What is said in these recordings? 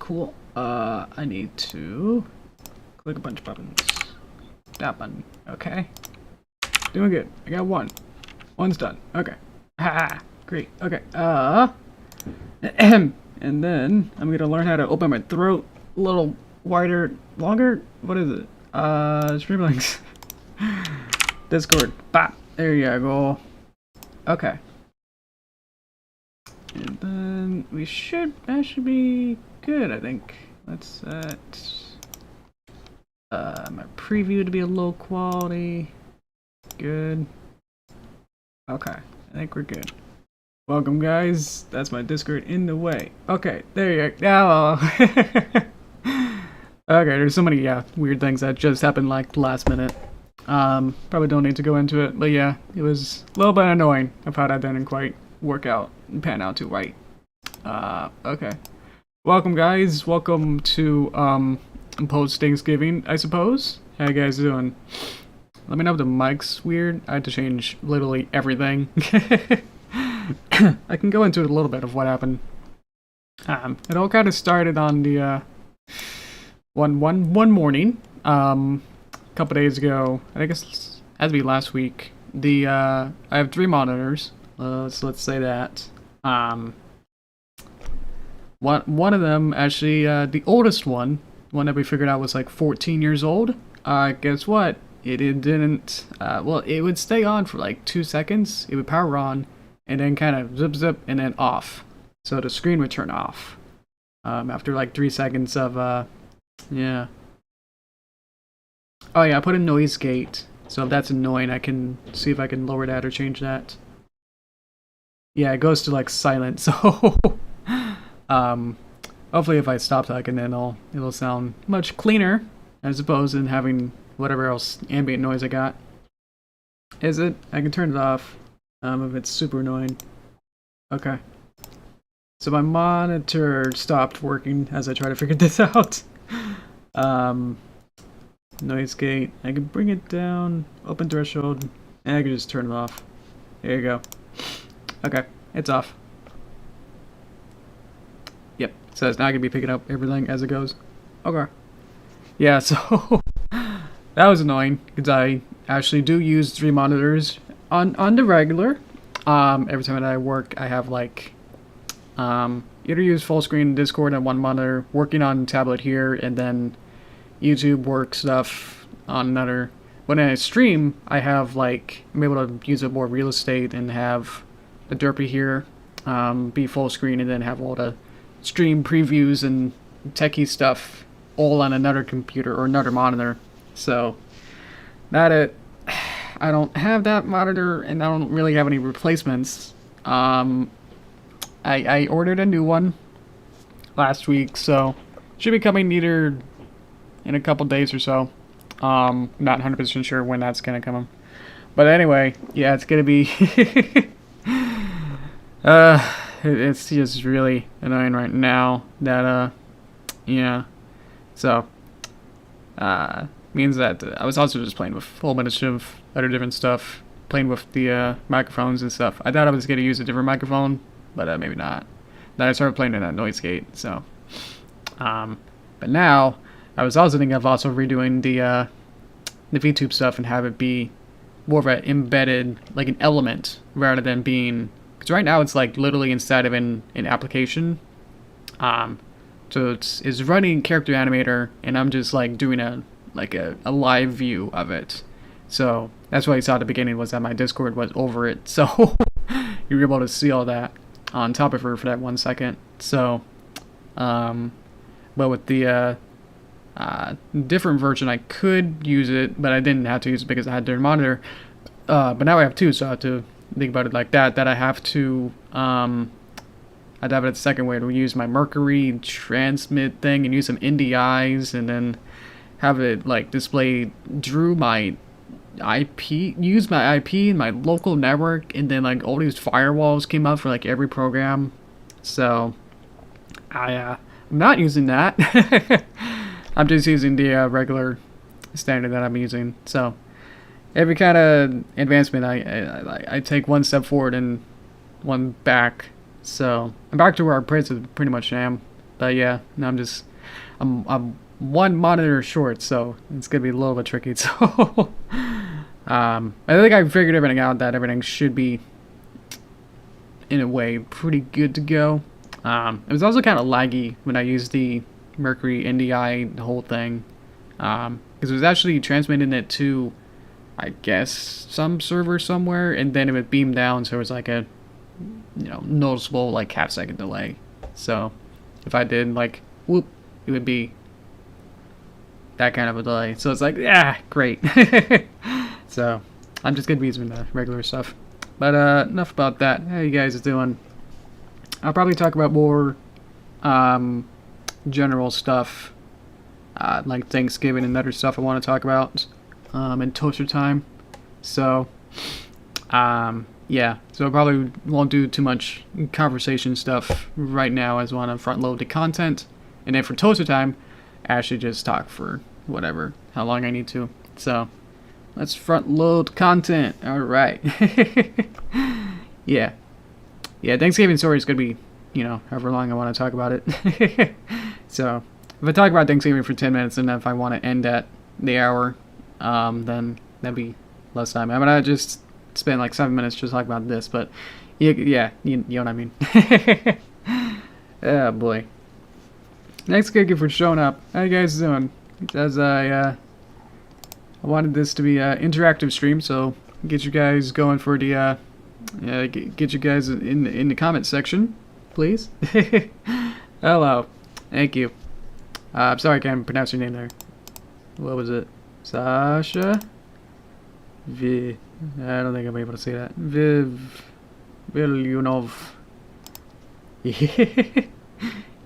cool. I need to click a bunch of buttons. That button. Okay. Doing good. I got one. One's done. Okay. Ha! Great. Okay. And then I'm gonna learn how to open my throat a little wider, longer. What is it? Streamlinks. Discord. Bop. There you go. Okay. And then we should, that should be good, I think. Let's set my preview to be a low quality. Good. Okay, I think we're good. Welcome, guys. That's my Discord in the way. Okay, there you go. Okay, there's so many weird things that just happened like last minute. Probably don't need to go into it, but yeah, it was a little bit annoying of how that didn't quite work out and pan out too right. Okay. Welcome, guys. Welcome to post Thanksgiving, I suppose. How you guys doing? Let me know if the mic's weird. I had to change literally everything. I can go into it a little bit of what happened. It all kind of started on the one morning, a couple days ago. I guess it has to be last week. I have 3 monitors. So let's say that. One of them actually, the oldest one that we figured out was like 14 years old. Guess what? It didn't. Well, it would stay on for like 2 seconds. It would power on, and then kind of zip, and then off. So the screen would turn off. After like 3 seconds of yeah. Oh yeah, I put a noise gate. So if that's annoying, I can see if I can lower that or change that. Yeah, it goes to like silent, so hopefully if I stop talking then it'll sound much cleaner as opposed to having whatever else ambient noise I got. Is it? I can turn it off if it's super annoying. Okay. So my monitor stopped working as I try to figure this out. Noise gate. I can bring it down, open threshold, and I can just turn it off. There you go. Okay, it's off. Yep, so it's not gonna be picking up everything as it goes. Okay. Yeah, so that was annoying because I actually do use 3 monitors on the regular. Every time that I work, I have like either use full screen Discord on one monitor, working on tablet here, and then YouTube work stuff on another. When I stream, I have like I'm able to use up more real estate and have the Derpy here be full screen, and then have all the stream previews and techie stuff all on another computer or another monitor. So that it. I don't have that monitor, and I don't really have any replacements. I ordered a new one last week, so should be coming either in a couple days or so. Not 100% sure when that's gonna come. But anyway, yeah, it's gonna be it's just really annoying right now that yeah. So means that I was also just playing with a whole bunch of other different stuff, playing with the microphones and stuff. I thought I was gonna use a different microphone, but maybe not. Then I started playing in that noise gate, so but now I was also thinking of also redoing the VTube stuff and have it be more of an embedded, like an element, rather than being, because right now it's like literally inside of an application. So it's running character animator, and I'm just like doing a live view of it. So that's what you saw at the beginning, was that my Discord was over it, so you were able to see all that on top of her for that 1 second. So but with the different version, I could use it, but I didn't have to use it because I had their monitor. But now I have 2, so I have to think about it like that. That I have to I'd have it the second way to use my Mercury transmit thing and use some NDIs, and then have it like display use my IP in my local network, and then like all these firewalls came up for like every program. So I'm not using that. I'm just using the regular standard that I'm using. So every kind of advancement, I take one step forward and one back. So I'm back to where I pretty much am. But yeah, now I'm one monitor short, so it's gonna be a little bit tricky. So I think I figured everything out, that everything should be in a way pretty good to go. It was also kind of laggy when I used the Mercury NDI, the whole thing, because it was actually transmitting it to, I guess, some server somewhere, and then it would beam down, so it was like a, you know, noticeable like half-second delay. So if I did like whoop, it would be that kind of a delay. So it's like, yeah, great. So I'm just gonna be using the regular stuff. But enough about that. How you guys doing? I'll probably talk about more general stuff, like Thanksgiving and other stuff I want to talk about in toaster time. So yeah, so I probably won't do too much conversation stuff right now, as I want to front load the content, and then for toaster time I actually just talk for whatever, how long I need to. So let's front load content. All right. Yeah, Thanksgiving story is gonna be, you know, however long I want to talk about it. So if I talk about Thanksgiving for 10 minutes, and if I want to end at the hour, then that'd be less time. I'm gonna just spend like 7 minutes just talking about this, but yeah, you know what I mean. Oh boy. Thanks, Kiki, for showing up. How you guys doing? As I wanted this to be an interactive stream, so get you guys going for the get you guys in the comment section, please. Hello, thank you. I'm sorry I can't pronounce your name there. What was it? Sasha? I don't think I'll be able to say that. Vilyunov.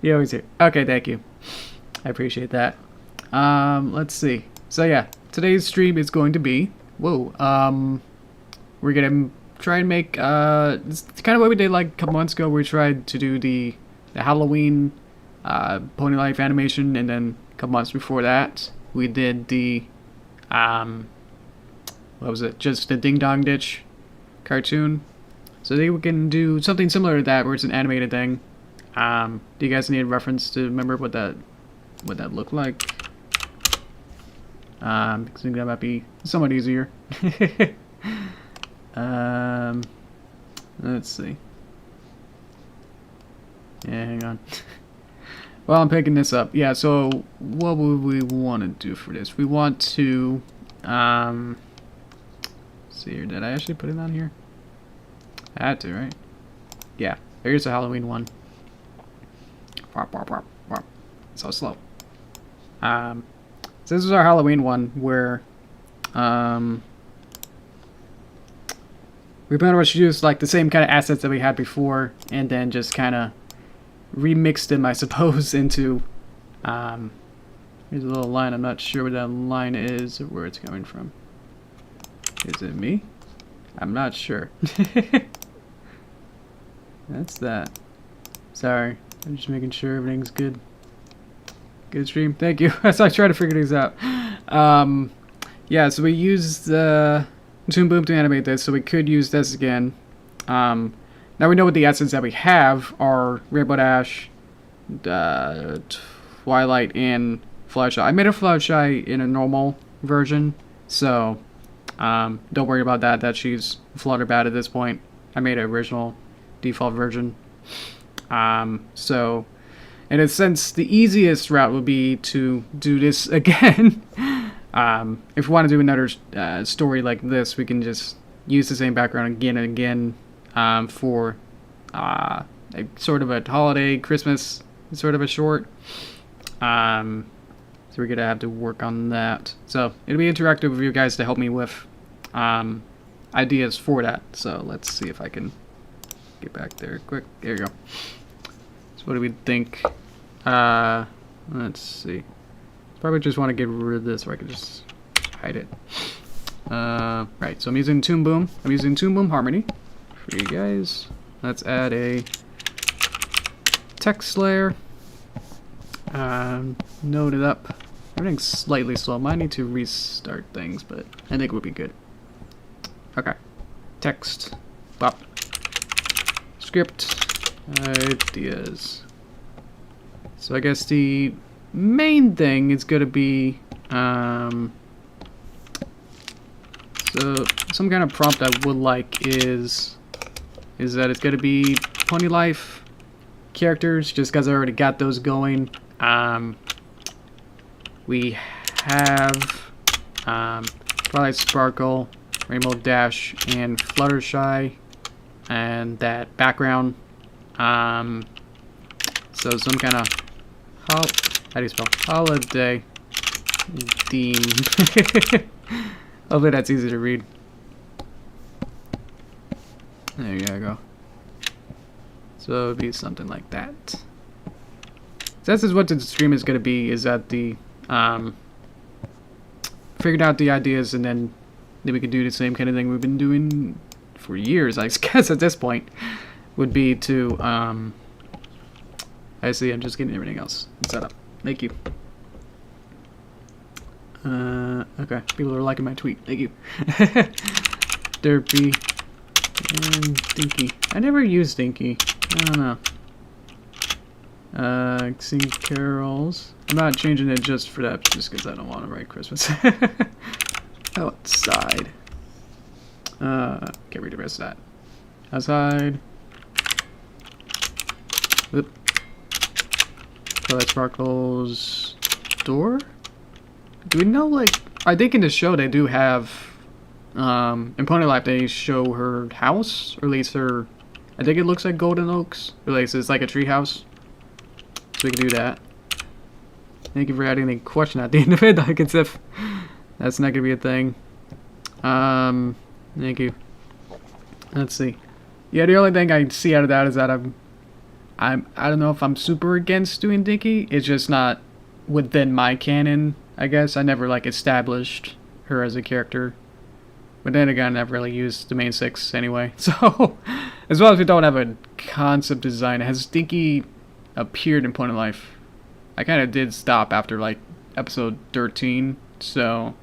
You always here. Okay, thank you. I appreciate that. Let's see. So yeah, today's stream is going to be, we're gonna try and make it's kind of what we did like a couple months ago. We tried to do the Halloween Pony Life animation, and then a couple months before that we did the what was it? Just the Ding Dong Ditch cartoon. So I think we can do something similar to that, where it's an animated thing. Do you guys need a reference to remember what that looked like? Because I think that might be somewhat easier. Let's see. Yeah, hang on. Well, I'm picking this up. Yeah, so what would we want to do for this? We want to, see here, did I actually put it on here? I had to, right? Yeah, here's a Halloween one. So slow. So this is our Halloween one, where we pretty much used like the same kind of assets that we had before, and then just kind of remixed them, I suppose, into here's a little line. I'm not sure what that line is or where it's coming from. Is it me? I'm not sure. That's that. Sorry, I'm just making sure everything's good. Good stream. Thank you. As I try to figure these out. Yeah, so we used the Toon Boom to animate this, so we could use this again. Now we know what the assets that we have are Rainbow Dash, Twilight, and Fluttershy. I made a Fluttershy in a normal version, so don't worry about that. That she's Flutterbad at this point. I made an original default version. So in a sense, the easiest route would be to do this again. If we want to do another story like this, we can just use the same background again and again for sort of a holiday, Christmas sort of a short. So we're going to have to work on that. So it'll be interactive with you guys to help me with ideas for that. So let's see if I can get back there quick. There you go. So what do we think? Let's see. Probably just want to get rid of this, or I could just hide it. Right, so I'm using Toon Boom. I'm using Toon Boom Harmony for you guys. Let's add a text layer. Node it up. Everything's slightly slow. Might need to restart things, but I think it would be good. Okay. Text. Bop. Script. Ideas. So I guess the main thing is going to be so some kind of prompt I would like is that it's going to be Pony Life characters, just because I already got those going. We have Twilight Sparkle, Rainbow Dash, and Fluttershy, and that background. So some kind of how do you spell holiday deem? Hopefully that's easy to read. There you go. So it would be something like that. So this is what the stream is going to be, is that the figured out the ideas, and then we could do the same kind of thing we've been doing for years, I guess, at this point, would be to I see, I'm just getting everything else set up. Thank you. Okay, people are liking my tweet. Thank you. Derpy and Dinky. I never used Dinky. I don't know. Sing carols. I'm not changing it just for that, just because I don't want to write Christmas. Outside. Can't read the rest of that. Outside. Whoop. Twilight Sparkle's door? Do we know, like, I think in the show they do have, in Pony Life they show her house, or at least her, I think it looks like Golden Oaks, or at least it's like a tree house. So we can do that. Thank you for adding the question at the end of it, like as if that's not gonna be a thing. Thank you. Let's see. Yeah, the only thing I see out of that is that I don't know if I'm super against doing Dinky. It's just not within my canon, I guess. I never like established her as a character. But then again, I never really used Domain 6 anyway. So, as well as we don't have a concept design, has Dinky appeared in Point of Life? I kind of did stop after like episode 13, so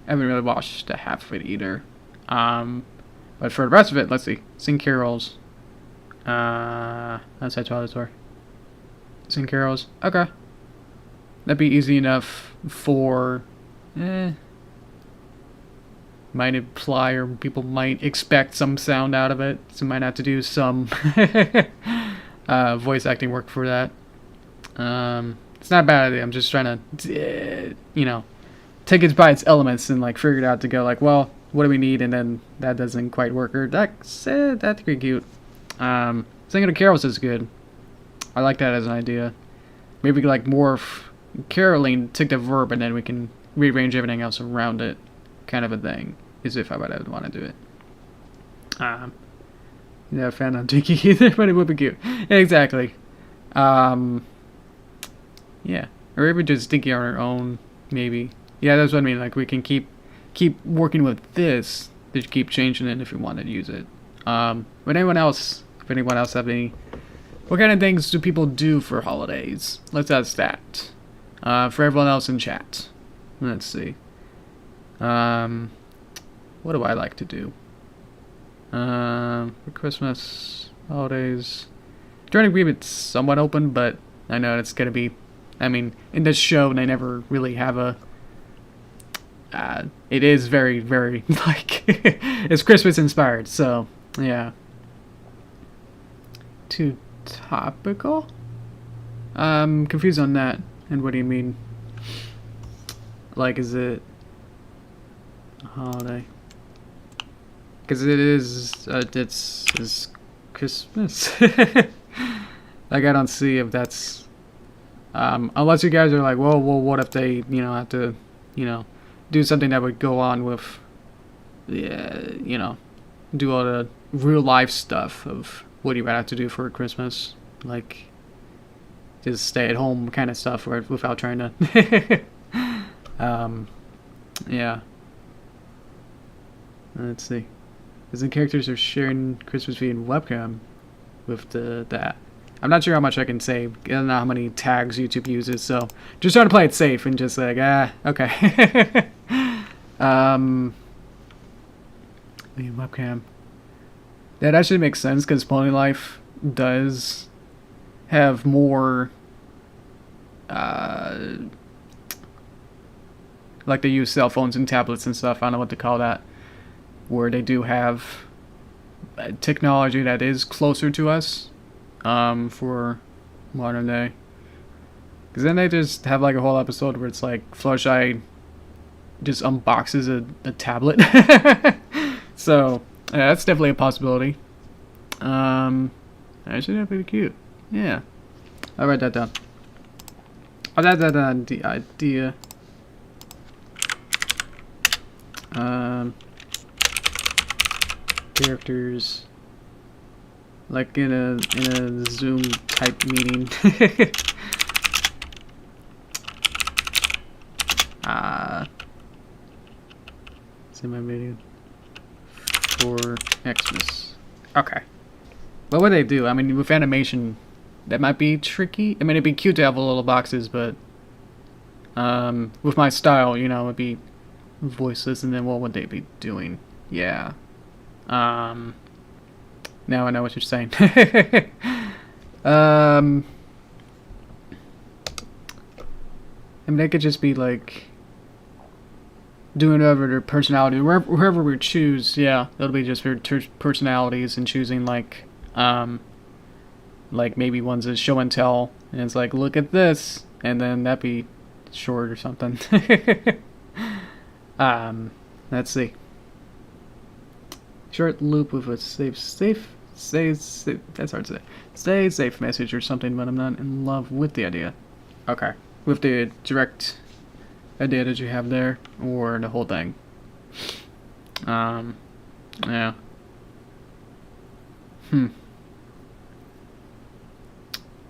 I haven't really watched the half of it either. But for the rest of it, let's see. Sing carols. Outside Twilight Store. Sing carols. Okay. That'd be easy enough for... might imply, or people might expect some sound out of it. So might have to do some voice acting work for that. It's not a bad idea. I'm just trying to, you know, take it by its elements and like figure it out to go like, well, what do we need? And then that doesn't quite work. Or that's pretty cute. Singing of carols is good. I like that as an idea. Maybe we could like morph caroling, take the verb, and then we can rearrange everything else around it, kind of a thing. Is if I would want to do it. Yeah, a fan of Dinky either, but it would be cute. Yeah, exactly. Yeah, or maybe just Dinky on our own, maybe. Yeah, that's what I mean. Like we can keep working with this. Just keep changing it if we want to use it. But anyone else? If anyone else have any, what kind of things do people do for holidays? Let's ask that. For everyone else in chat, let's see. What do I like to do? For Christmas, holidays, during agreement's somewhat open, but I know it's gonna be. I mean, in this show, they never really have a. It is very, very like it's Christmas inspired, so yeah. Too topical? I'm confused on that. And what do you mean? Like, is it a holiday? Because it is, it's Christmas. Like, I don't see if that's, unless you guys are like, well, what if they, you know, have to, you know, do something that would go on with, yeah, you know, do all the real life stuff of what you would have to do for Christmas, like just stay at home kind of stuff, or without trying to, yeah. Let's see. Because the characters are sharing Christmas feed in webcam with that. I'm not sure how much I can say. I don't know how many tags YouTube uses, so just trying to play it safe and just like, okay. Webcam. That actually makes sense because Pony Life does have more like they use cell phones and tablets and stuff. I don't know what to call that. Where they do have technology that is closer to us for modern day. Because then they just have like a whole episode where it's like Fluttershy just unboxes a tablet. So yeah, that's definitely a possibility. Actually, that'd be pretty cute. Yeah, I'll write that down. I'll write that down. The idea. Characters, like in a Zoom type meeting. See my video for Xmas. Okay. What would they do? I mean, with animation, that might be tricky. I mean, it'd be cute to have little boxes, but with my style, you know, it'd be voiceless, and then what would they be doing? Yeah. Now I know what you're saying. I mean, they could just be like doing whatever their personality, whoever we choose. Yeah, it'll be just their personalities and choosing like maybe one's a show and tell, and it's like, look at this, and then that'd be short or something. Let's see. Short loop with a safe. That's hard to say. Stay safe message or something, but I'm not in love with the idea. Okay, with the direct idea that you have there, or the whole thing. Yeah.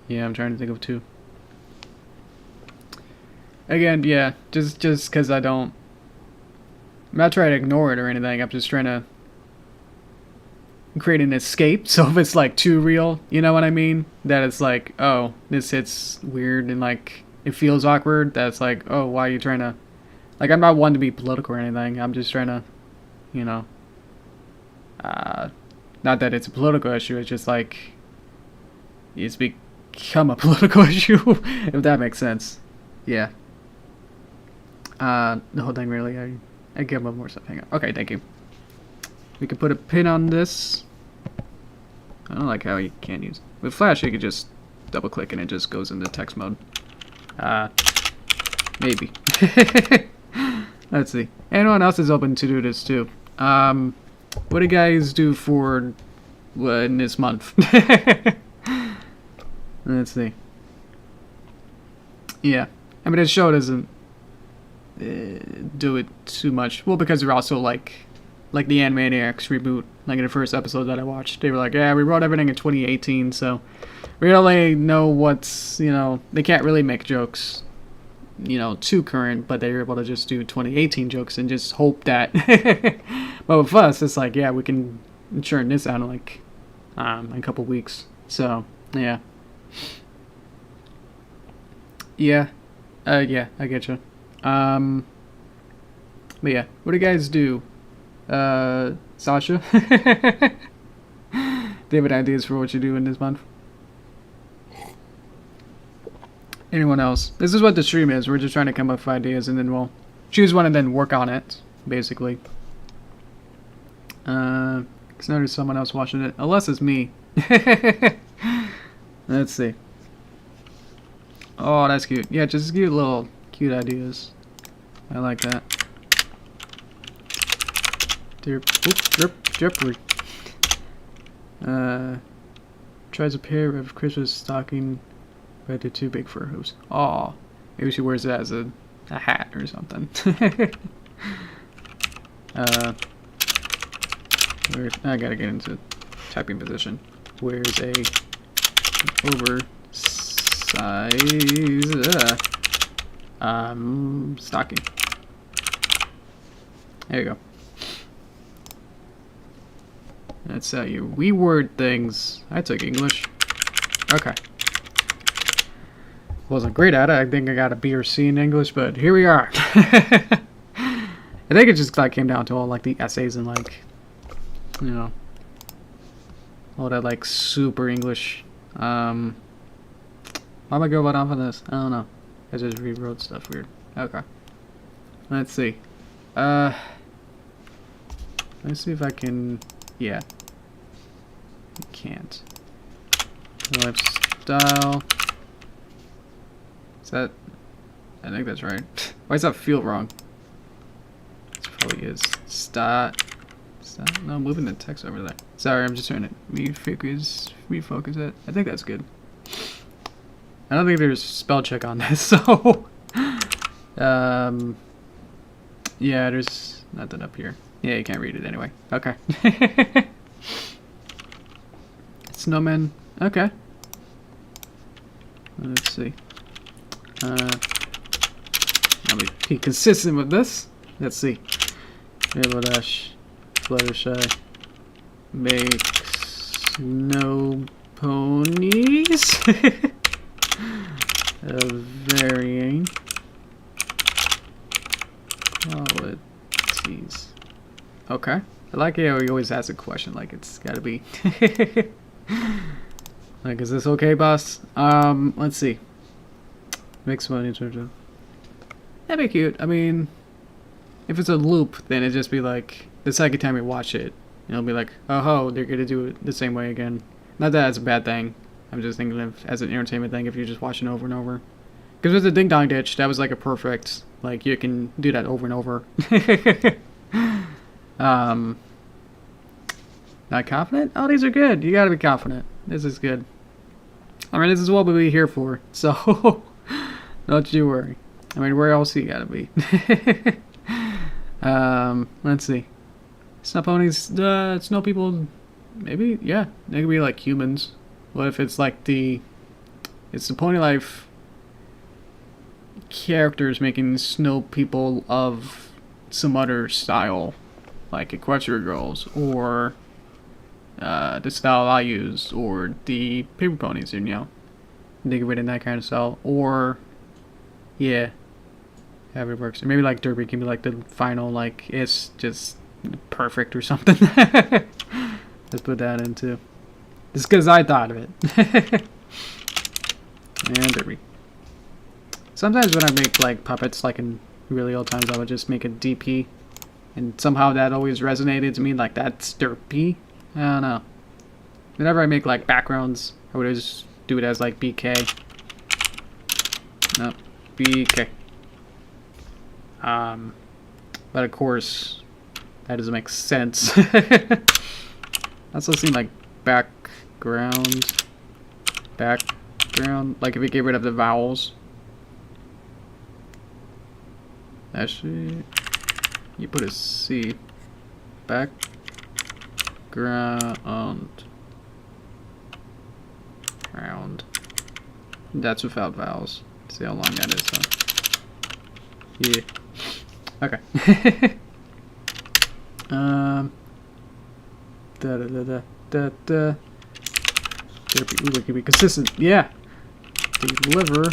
Yeah, I'm trying to think of two. Again, yeah, just because I'm not trying to ignore it or anything. I'm just trying to create an escape. So if it's like too real, you know what I mean? That it's like, oh, this hits weird and like it feels awkward. That's like, oh, why are you trying to? Like, I'm not one to be political or anything. I'm just trying to, you know, not that it's a political issue. It's just like it's become a political issue, if that makes sense. Yeah. The whole thing really. I give up more stuff. Hang on. Okay, thank you. We can put a pin on this. I don't like how you can't use. With Flash, you could just double click and it just goes into text mode. Maybe. Let's see. Anyone else is open to do this too. What do you guys do for in this month? Let's see. Yeah, I mean, this show doesn't do it too much. Well, because they're also like the Animaniacs reboot. Like in the first episode that I watched, they were like, yeah, we wrote everything in 2018, so we don't really know what's, you know, they can't really make jokes, you know, too current, but they were able to just do 2018 jokes and just hope that. But with us, it's like, yeah, we can churn this out in like a couple weeks. So yeah. Yeah, I get you. But yeah, what do you guys do? Sasha? Do you have any ideas for what you do in this month? Anyone else? This is what the stream is. We're just trying to come up with ideas and then we'll choose one and then work on it, basically. Because now there's someone else watching it. Unless it's me. Let's see. Oh, that's cute. Yeah, just cute little cute ideas. I like that. Derpy. Tries a pair of Christmas stocking, but they're too big for her hooves. Oh, maybe she wears it as a hat or something. I gotta get into typing position. Wears a oversized stocking. There you go. That's how you reword things. I took English. Okay. Wasn't great at it. I think I got a B or C in English, but here we are. I think it just like came down to all like the essays and like, you know, all that like super English. Why am I going off on this? I don't know. I just rewrote stuff weird. Okay. Let's see. Let's see if I can... Yeah. You can't. Lifestyle. Is that... I think that's right. Why does that feel wrong? It probably is. Start. No, I'm moving the text over there. Sorry, I'm just trying to refocus it. I think that's good. I don't think there's spell check on this, so... yeah, there's nothing up here. Yeah, you can't read it anyway. Okay. Snowman. Okay. Let's see. I'll be consistent with this. Let's see. Rainbow Dash. Fluttershy. Make snow ponies. Varying qualities. Okay. I like how he always asks a question like it's gotta be. Like, is this okay, boss? Let's see. Mix money. That'd be cute. I mean, if it's a loop, then it'd just be like the second time you watch it, it'll be like, oh ho, they're gonna do it the same way again. Not that it's a bad thing. I'm just thinking of as an entertainment thing if you're just watching over and over. Because with the Ding Dong Ditch, that was like a perfect, like you can do that over and over. Not confident? Oh, these are good. You gotta be confident. This is good. I mean, this is what we're here for, so don't you worry. I mean, where else you gotta be? Let's see. Snow ponies, snow people, maybe, yeah. They could be like humans. What if it's like it's the Pony Life characters making snow people of some other style, like Equestria Girls, or the style I use, or the paper ponies, you know, think of it in that kind of style, or yeah, however it works. Or maybe like Derpy can be like the final, like it's just perfect or something. Let's put that in too. Just because I thought of it. And Derpy. Sometimes when I make like puppets, like in really old times, I would just make a DP, and somehow that always resonated to me, like that's Derpy. I don't know. Whenever I make like backgrounds, I would just do it as like BK. No, BK. But of course, that doesn't make sense. Also seem like background, like if you get rid of the vowels. Actually, you put a C. Background. Round. That's without vowels. See how long that is, huh? Yeah. Okay. Ooh, we can be consistent. Yeah. Deliver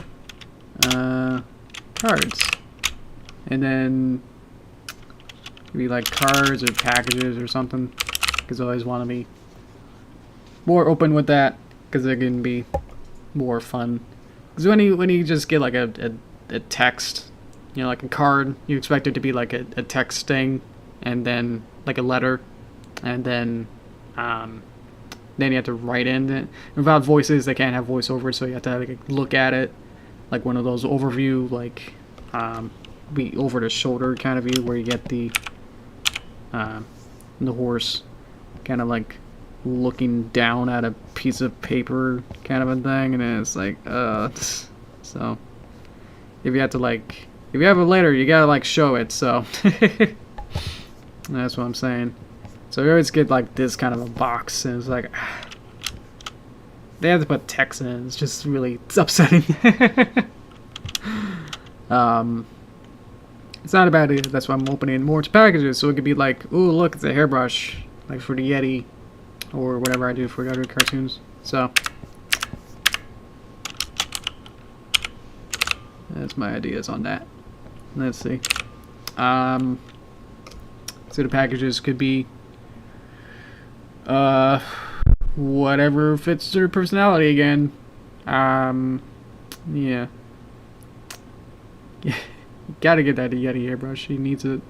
cards. And then maybe like cards or packages or something. Because I always want to be more open with that, because it can be more fun. Because when you just get like a text, you know, like a card, you expect it to be like a text thing, and then like a letter, and then you have to write in it. Without voices, they can't have voiceover, so you have to like look at it, like one of those overview, like be over the shoulder kind of view, where you get the horse kind of like looking down at a piece of paper kind of a thing, and then it's like so if you have to like, if you have a letter, you gotta like show it, so that's what I'm saying. So you always get like this kind of a box, and it's like they have to put text in. It's just really, it's upsetting. It's not a bad idea. That's why I'm opening more packages, so it could be like, ooh, look, it's a hairbrush, like for the Yeti, or whatever I do for other cartoons. So that's my ideas on that. Let's see. So the packages could be whatever fits their personality again. Yeah. You gotta get that Yeti airbrush. He needs it.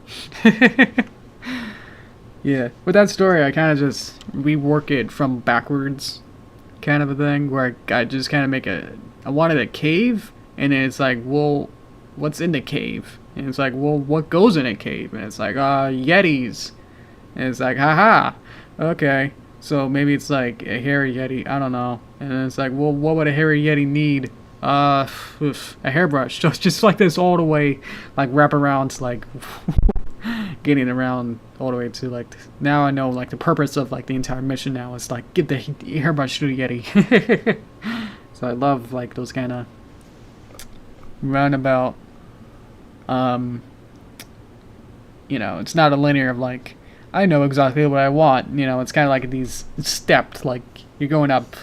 Yeah. With that story, I kind of just rework it from backwards, kind of a thing, where I just kind of make I wanted a cave, and then it's like, well, what's in the cave? And it's like, well, what goes in a cave? And it's like, Yetis. And it's like, haha, okay. So maybe it's like a hairy Yeti, I don't know. And then it's like, well, what would a hairy Yeti need? A hairbrush. So it's just like this all the way, like wrap around to like getting around all the way to like, now I know like the purpose of like the entire mission now is like, get the hairbrush to the Yeti. So I love like those kind of roundabout, you know, it's not a linear of like, I know exactly what I want, you know, it's kind of like these stepped, like you're going up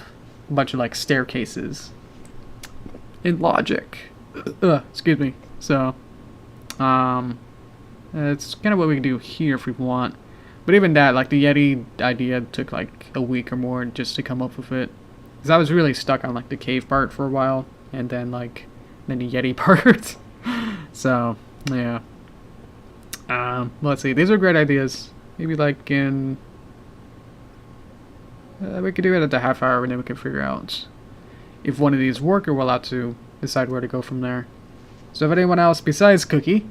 a bunch of like staircases in logic. Excuse me. So it's kind of what we can do here if we want, but even that, like the Yeti idea took like a week or more just to come up with it, because I was really stuck on like the cave part for a while, and then the Yeti part. So yeah, let's see, these are great ideas. Maybe like in we could do it at the half hour, and then we can figure out if one of these work, or we're allowed to decide where to go from there. So if anyone else besides Cookie,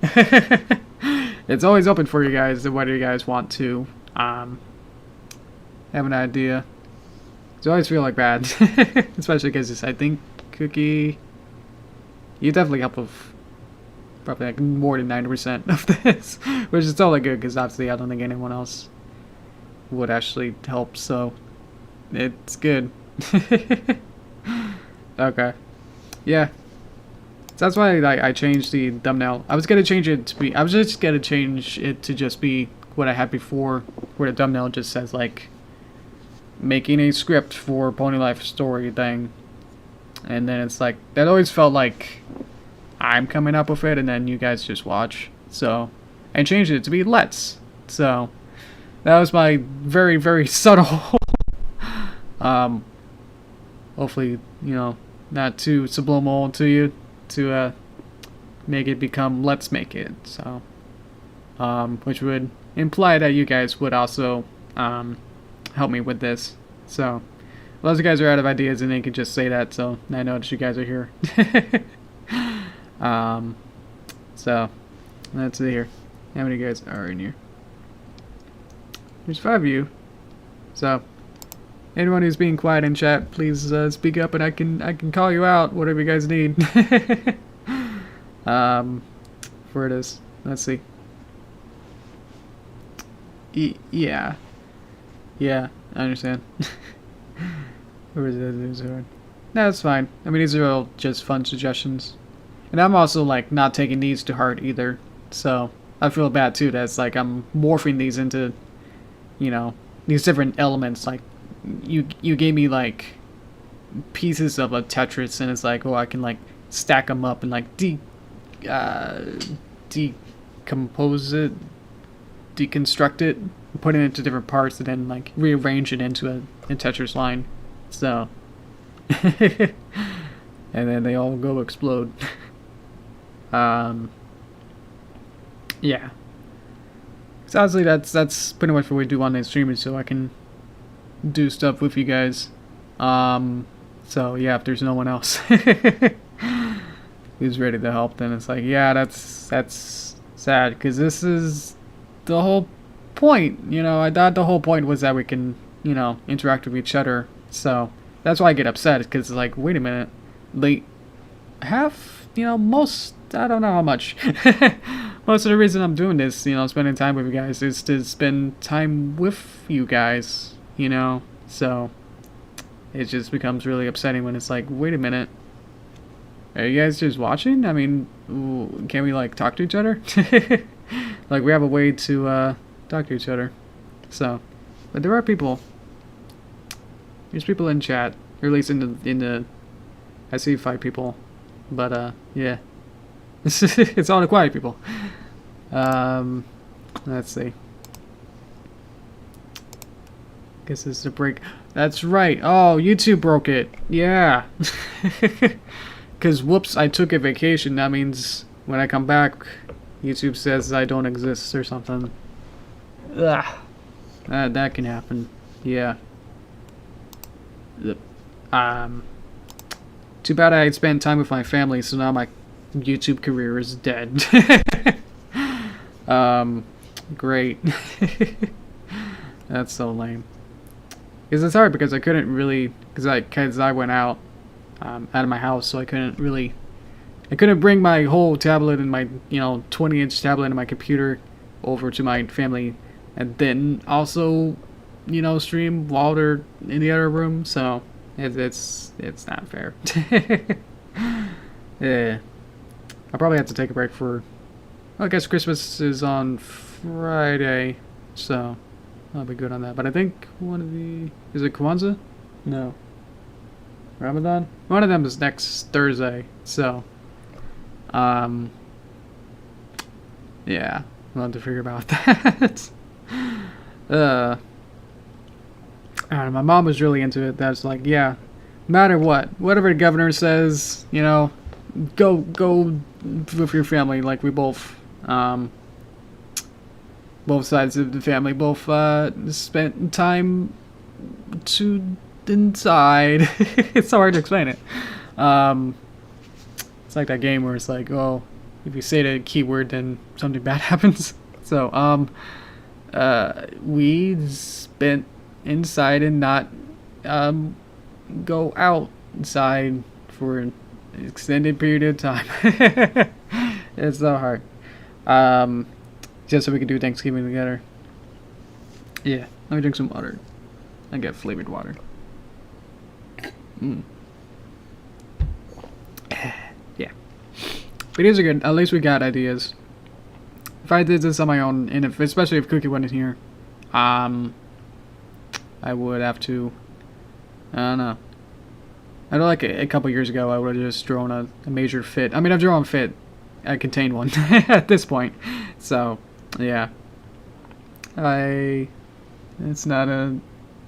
it's always open for you guys, whether you guys want to have an idea. So I always feel like bad, especially because I think Cookie, you definitely help with probably like more than 90% of this, which is totally good, because obviously I don't think anyone else would actually help, so it's good. Okay, yeah, so that's why I changed the thumbnail. I was gonna change it to be, I was just gonna change it to just be what I had before, where the thumbnail just says like making a script for Pony Life story thing, and then it's like, that always felt like I'm coming up with it and then you guys just watch. So I changed it to be let's. So that was my very, very subtle hopefully, you know, not too subliminal to you, to make it become let's make it. So which would imply that you guys would also help me with this. So lots of guys are out of ideas, and they can just say that, so I know that you guys are here. So let's see here, how many guys are in here. There's 5 of you, so anyone who's being quiet in chat, please speak up, and I can call you out, whatever you guys need. Where it is, let's see. Yeah, I understand. Where is it? No, it's fine. I mean, these are all just fun suggestions. And I'm also, like, not taking these to heart either. So, I feel bad, too, that it's like I'm morphing these into, you know, these different elements. Like, you gave me, like, pieces of a Tetris, and it's like, oh, I can, like, stack them up and, like, decompose it, deconstruct it, put it into different parts, and then, like, rearrange it into a Tetris line. So, and then they all go explode. Yeah. So honestly, that's pretty much what we do on the streaming, so I can do stuff with you guys. So yeah, if there's no one else who's ready to help, then it's like, yeah, that's sad, because this is the whole point. You know, I thought the whole point was that we can, you know, interact with each other. So that's why I get upset, because it's like, wait a minute, they have, you know, most, I don't know how much. Most of the reason I'm doing this, you know, spending time with you guys, is to spend time with you guys, you know. So it just becomes really upsetting when it's like, wait a minute, are you guys just watching? I mean, can we, like, talk to each other? Like, we have a way to talk to each other. So, but there are people. There's people in chat, or at least in the I see 5 people, but yeah. It's all the quiet people. Let's see. Guess this is a break. That's right. Oh, YouTube broke it. Yeah. Because, whoops, I took a vacation. That means when I come back, YouTube says I don't exist or something. Ugh. That can happen. Yeah. Too bad I spent time with my family, so now my YouTube career is dead. Great. That's so lame. Because it's hard because I couldn't really, because I went out of my house, so I couldn't bring my whole tablet and my 20-inch tablet and my computer over to my family, and then also stream while they're in the other room. So it's not fair. Yeah, I'll probably have to take a break for. Well, I guess Christmas is on Friday, so I'll be good on that. But I think is it Kwanzaa? No. Ramadan? One of them is next Thursday, so yeah, we'll have to figure about that. My mom was really into it. That's like, yeah, no matter whatever the governor says, go with your family. Like, we both sides of the family both spent time inside. It's so hard to explain it. It's like that game where it's like, oh, if you say the keyword, then something bad happens. So we spent inside and not go outside for an extended period of time. It's so hard. Just so we could do Thanksgiving together. Yeah, let me drink some water. I get flavored water. Yeah. Videos are good. At least we got ideas. If I did this on my own, and especially if Cookie wasn't here, I would have to. I don't know. I know, like a couple years ago, I would have just drawn a major fit. I mean, I've drawn a fit. I contained one at this point. So, yeah. It's not a.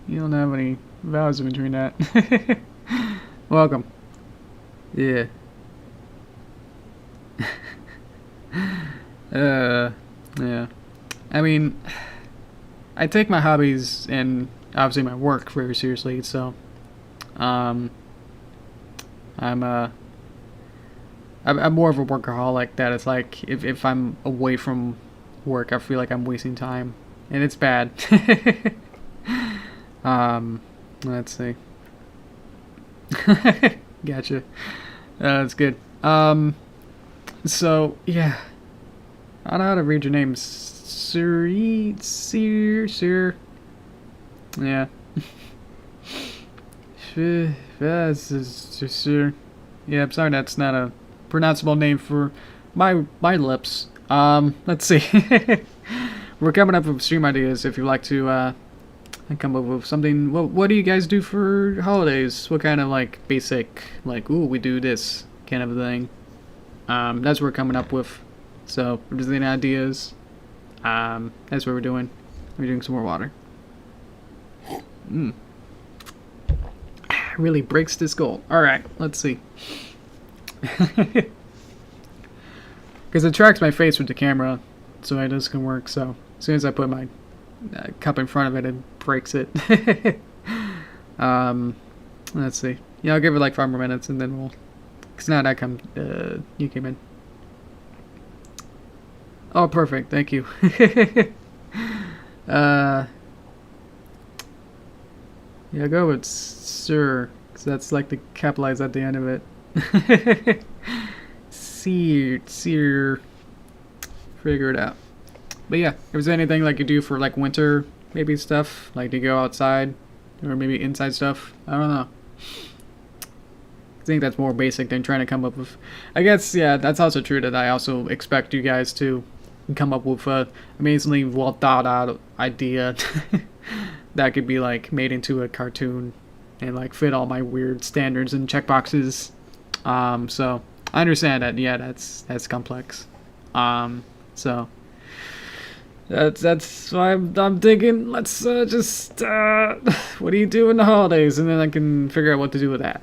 You don't have any vows in between that. Welcome. Yeah. Yeah. I mean, I take my hobbies and obviously my work very seriously, so I'm more of a workaholic. That it's like if I'm away from work, I feel like I'm wasting time, and it's bad. Let's see. Gotcha. That's good. So yeah, I don't know how to read your name. Sir. Yeah. Sir. Yeah, I'm sorry that's not a pronounceable name for my lips. Let's see. We're coming up with stream ideas. If you'd like to come up with something. What do you guys do for holidays? What kind of like basic, like, ooh, we do this kind of thing? That's what we're coming up with. So if there's any ideas, that's what we're doing. We're doing some more water. Really breaks this goal. All right, let's see. Because it tracks my face with the camera, so this can work. So as soon as I put my cup in front of it, it breaks it. Let's see. Yeah, I'll give it like 5 more minutes, and then we'll. Because now that you came in. Oh, perfect. Thank you. Yeah, go with sir, because that's like the capitalized at the end of it. Seer. Figure it out. But yeah, if there's anything like you do for like winter, maybe stuff, like to go outside, or maybe inside stuff, I don't know. I think that's more basic than trying to come up with. I guess, yeah, that's also true that I also expect you guys to come up with a amazingly well thought out idea that could be like made into a cartoon and like fit all my weird standards and checkboxes. So I understand that. Yeah, that's complex. So that's why I'm thinking. Let's just what do you do in the holidays, and then I can figure out what to do with that.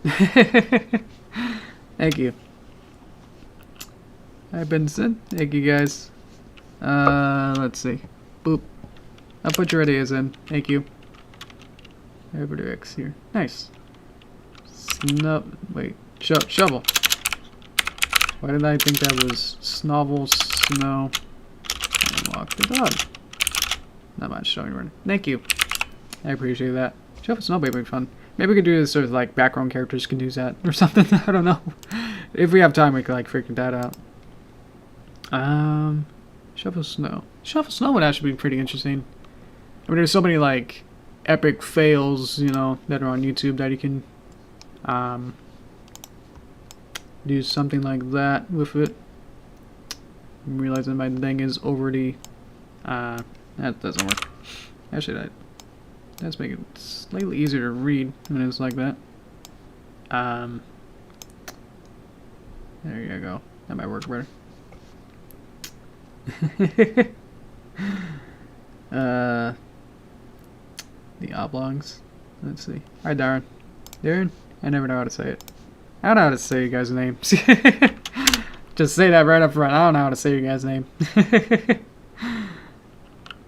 Thank you. Hi, Benson. Thank you, guys. Let's see. Boop. I'll put your ideas in. Thank you. Everybody X here. Nice. Wait. Shovel. Why did I think that was Snovel Snow? Unlock the dog. Not much showing running. Thank you. I appreciate that. Shovel Snow would be fun. Maybe we could do this sort of like background characters can use that or something. I don't know. If we have time, we could like figure that out. Shovel Snow. Shovel Snow would actually be pretty interesting. I mean, there's so many like epic fails, you know, that are on YouTube that you can do something like that with it. I'm realizing my thing is already that doesn't work. Actually, that does make it slightly easier to read when it's like that. There you go. That might work better. The oblongs. Let's see. Hi, Darren. Darren? I never know how to say it. I don't know how to say you guys' name. Just say that right up front. I don't know how to say your guys' name.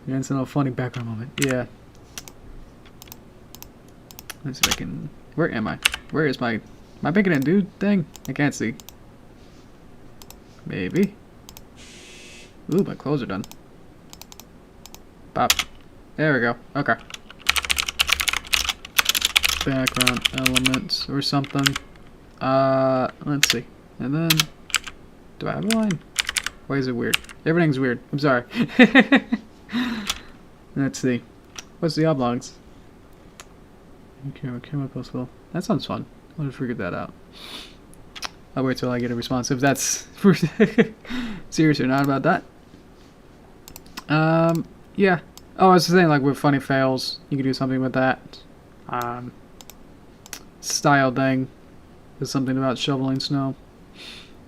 That's a little funny background moment. Yeah. Let's see if I can... Where am I? Where is my... Am I making a dude thing? I can't see. Maybe. Ooh, my clothes are done. Pop. There we go. Okay. Background elements or something. Let's see. And then... Do I have a line? Why is it weird? Everything's weird. I'm sorry. Let's see. What's the oblongs? Chemicals will. That sounds fun. I'll just figure that out. I'll wait till I get a response if that's serious or not about that. Yeah. Oh, I was saying, like, with funny fails, you could do something with that. Style thing. There's something about shoveling snow.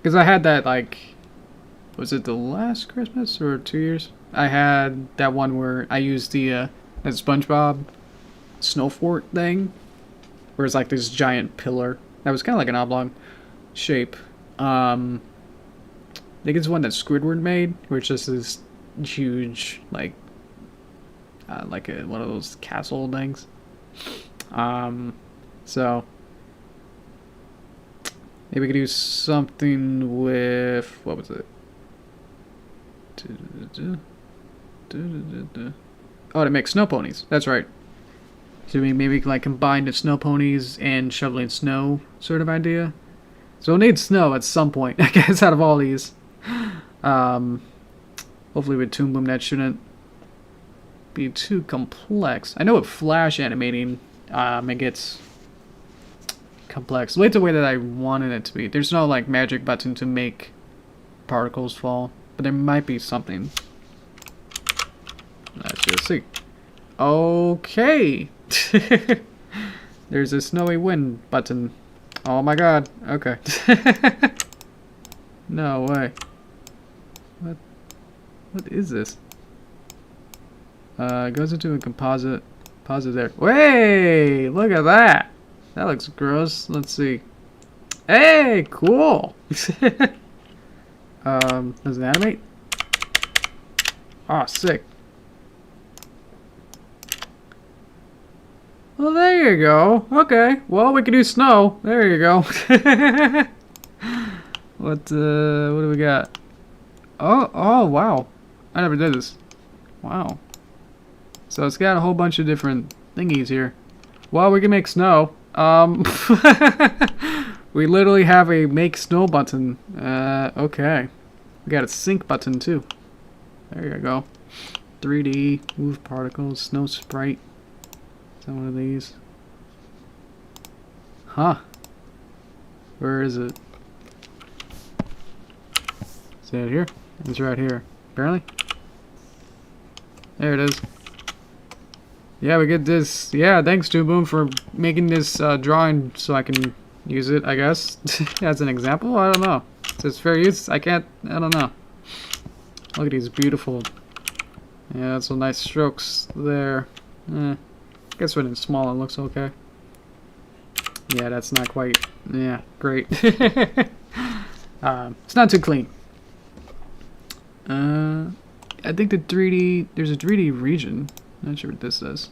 Because I had that, like, was it the last Christmas or 2 years? I had that one where I used the that SpongeBob snow fort thing, where it's like this giant pillar that was kind of like an oblong shape. I think it's one that Squidward made, where it's just this huge, like one of those castle things. So maybe we could do something with, what was it? Oh, to make snow ponies. That's right. So maybe we can like combine the snow ponies and shoveling snow sort of idea. So we'll need snow at some point, I guess, out of all these. Hopefully with Toon Boom that shouldn't be too complex. I know with Flash animating, it gets complex. Well, it's the way that I wanted it to be. There's no like magic button to make particles fall, but there might be something. Let's just see. Okay. There's a snowy wind button. Oh my god. Okay. No way. What is this? It goes into a composite. Pause it there. Way! Look at that. That looks gross. Let's see. Hey, cool. Does it animate? Oh, sick. Well, there you go. Okay. Well, we can do snow. There you go. What do we got? Oh, wow. I never did this. Wow. So it's got a whole bunch of different thingies here. Well, we can make snow. We literally have a make snow button. Okay. We got a sync button too. There you go. 3D, move particles, snow sprite. Is that one of these? Huh. Where is it? Is it here? It's right here. Apparently. There it is. Yeah, we get this. Yeah, thanks Toon Boom for making this drawing so I can use it, I guess. As an example? I don't know. Is fair use? I don't know. Look at these beautiful. Yeah, that's some nice strokes there. I guess when it's small it looks okay. Yeah, that's not quite. Yeah, great. It's not too clean. I think the 3D, there's a 3D region. Not sure what this does.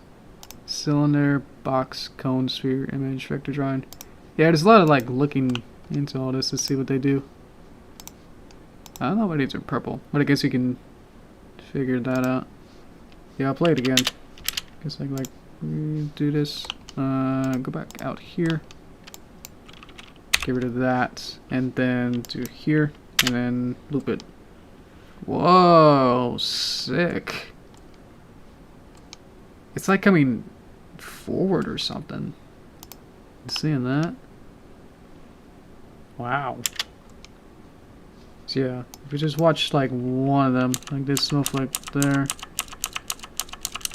Cylinder, box, cone, sphere, image, vector drawing. Yeah, there's a lot of like looking into all this to see what they do. I don't know why these are purple, but I guess you can figure that out. Yeah, I'll play it again. Guess I can like do this. Go back out here. Get rid of that, and then do here, and then loop it. Whoa, sick. It's like coming forward or something. Seeing that? Wow. So yeah, if we just watch like one of them, like this snowflake there,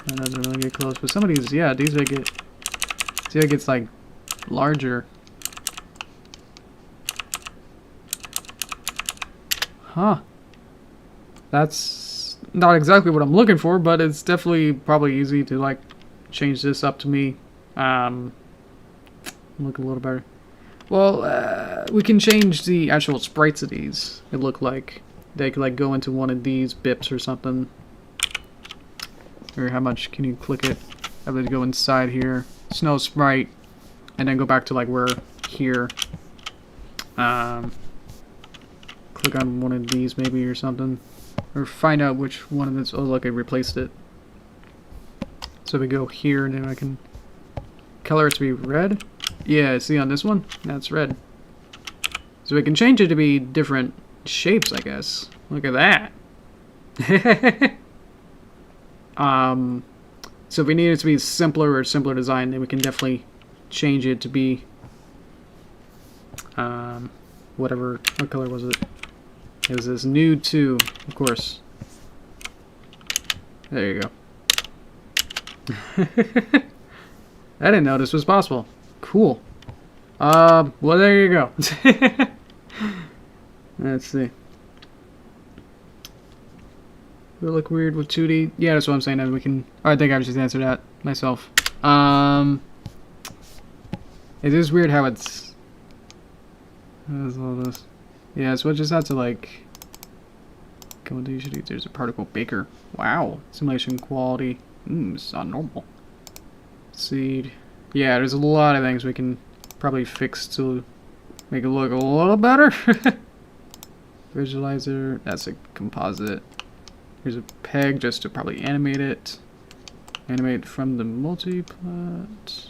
that doesn't really get close. But some of these, yeah, these they get. See, it gets like larger. Huh. That's not exactly what I'm looking for, but it's definitely probably easy to like change this up to me. Look a little better. Well, we can change the actual sprites of these. It look like they could like go into one of these bips or something. Or how much can you click it? Have it go inside here. Snow sprite, and then go back to like where here. Click on one of these maybe or something, or find out which one of this. Oh look, I replaced it. So we go here, and then I can color it to be red. Yeah, see on this one, that's red. So we can change it to be different shapes, I guess. Look at that. So if we need it to be simpler or simpler design, then we can definitely change it to be whatever. What color was it? It was this nude 2, of course. There you go. I didn't know this was possible. Cool. Well, there you go. Let's see. Will it look weird with 2D? Yeah, that's what I'm saying. And we can. Oh, I think I just answered that myself. It is weird how it's. What is all this? Yeah, so I just have to like go into usually. There's a particle baker. Wow, simulation quality. It's not normal. Seed. Yeah, there's a lot of things we can probably fix to make it look a little better. Visualizer. That's a composite. Here's a peg just to probably animate it. Animate from the multiplat.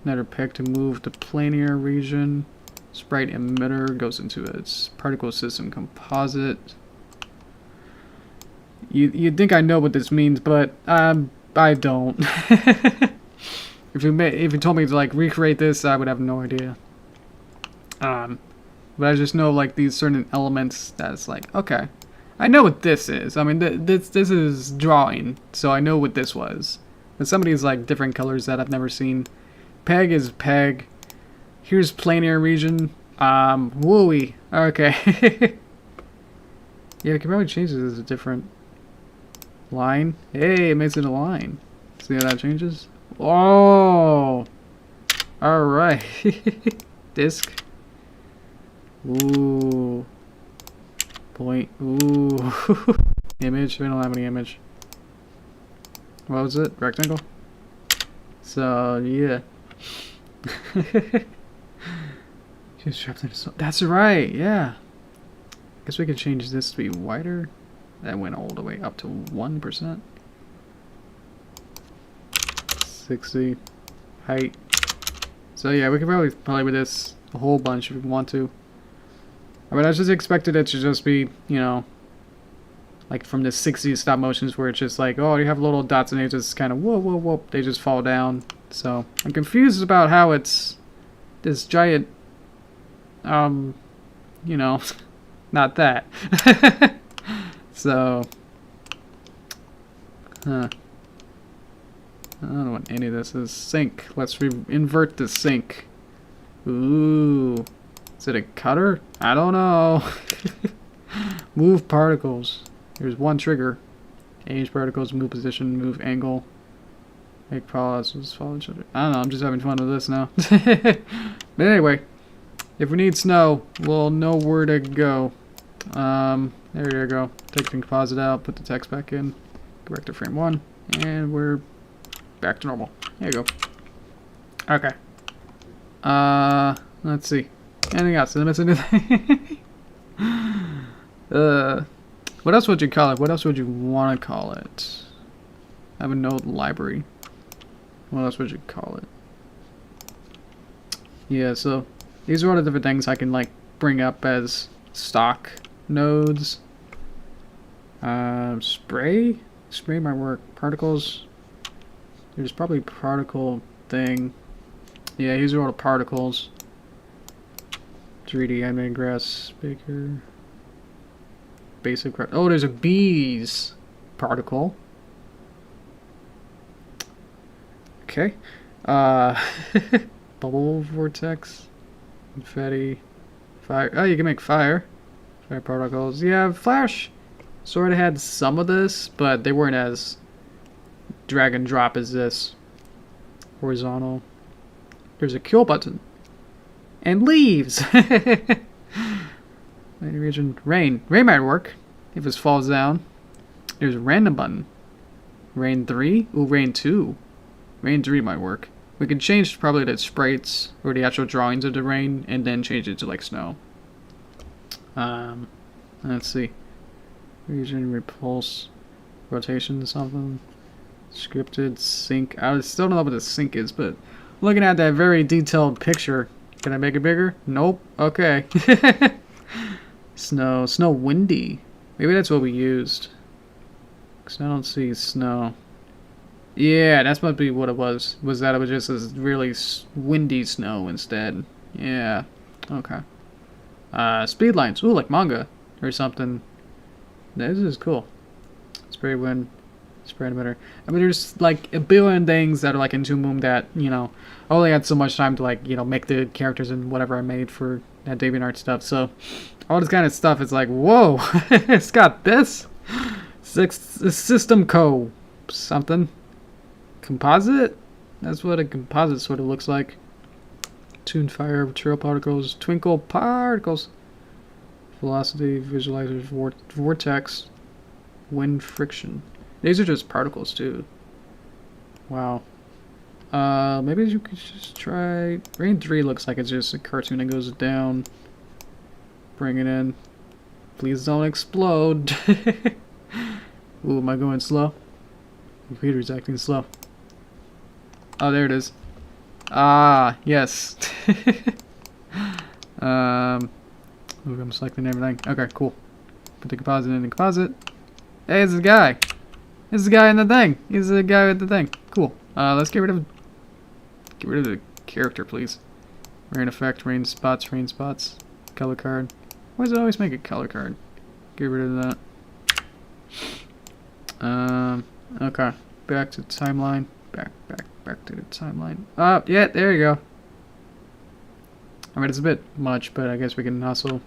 Another peg to move the planar region. Sprite emitter goes into its particle system composite. You'd think I know what this means, but I don't. If you told me to like recreate this, I would have no idea. But I just know like these certain elements that's like, okay, I know what this is. I mean, this is drawing, so I know what this was. But some of these like different colors that I've never seen. Peg is peg. Here's planar region. Wooey. Okay. Yeah, we can probably change this as a different line. Hey, it makes it a line. See how that changes? Oh! Alright. Disc. Ooh. Point. Ooh. Image. We don't have any image. What was it? Rectangle? So, yeah. That's right, yeah. Guess we could change this to be wider. That went all the way up to 1%. 60 height. So yeah, we could probably play with this a whole bunch if we want to. I mean, I just expected it to just be, you know, like from the 60s stop motions where it's just like, oh, you have little dots and they just kind of whoop, whoop, whoop, they just fall down. So I'm confused about how it's this giant, you know, not that. So, I don't know what any of this is. Sync. Let's invert the sync. Ooh. Is it a cutter? I don't know. Move particles. Here's one trigger. Age particles, move position, move angle. Make pauses, follow each other. I don't know, I'm just having fun with this now. But anyway, if we need snow, we'll know where to go. There you go. Take the composite out, put the text back in, go back to frame 1, and we're back to normal. There you go. Okay. Let's see. Anything else? Did I miss anything? What else would you call it? What else would you want to call it? I have a node library. What else would you call it? Yeah, so these are all the different things I can like bring up as stock nodes. Spray might work. Particles. There's probably particle thing. Yeah, these are all the particles. 3D animated grass baker. Basic. Oh, there's a bees particle. Okay. Bubble vortex. Confetti. Fire. Oh, you can make fire. Fire particles. Yeah, Flash sort of had some of this, but they weren't as drag and drop as this. Horizontal. There's a kill button. And leaves! Region. Rain. Rain might work if it falls down. There's a random button. Rain 3? Ooh, rain 2. Rain 3 might work. We can change probably the sprites or the actual drawings of the rain and then change it to like snow. Let's see. Region, repulse, rotation, something. Scripted, sync. I still don't know what the sync is, but looking at that very detailed picture, can I make it bigger? Nope. Okay. Snow. Snow windy. Maybe that's what we used. Because I don't see snow. Yeah, that's might be what it was. Was that it was just this really windy snow instead. Yeah. Okay. Speed lines. Ooh, like manga or something. This is cool. Spray wind. Spray emitter. I mean, there's like a billion things that are like in Toon Boom that, you know, I only had so much time to like, you know, make the characters and whatever I made for that DeviantArt stuff. So all this kind of stuff is like, whoa, it's got this. System co something. Composite? That's what a composite sort of looks like. Toon fire, material particles, twinkle particles. Velocity, visualizers, vortex, wind friction. These are just particles too. Wow. Maybe you could just try... Rain 3 looks like it's just a cartoon that goes down. Bring it in. Please don't explode. Ooh, am I going slow? Computer's acting slow. Oh, there it is. Ah, yes. I'm selecting everything. Okay, cool. Put the composite in the composite. Hey, it's the guy. It's the guy in the thing. He's the guy with the thing. Cool. Let's get rid of the character, please. Rain effect, rain spots, color card. Why does it always make a color card? Get rid of that. Okay. Back to the timeline. Back to the timeline. Yeah, there you go. I mean, it's a bit much, but I guess we can also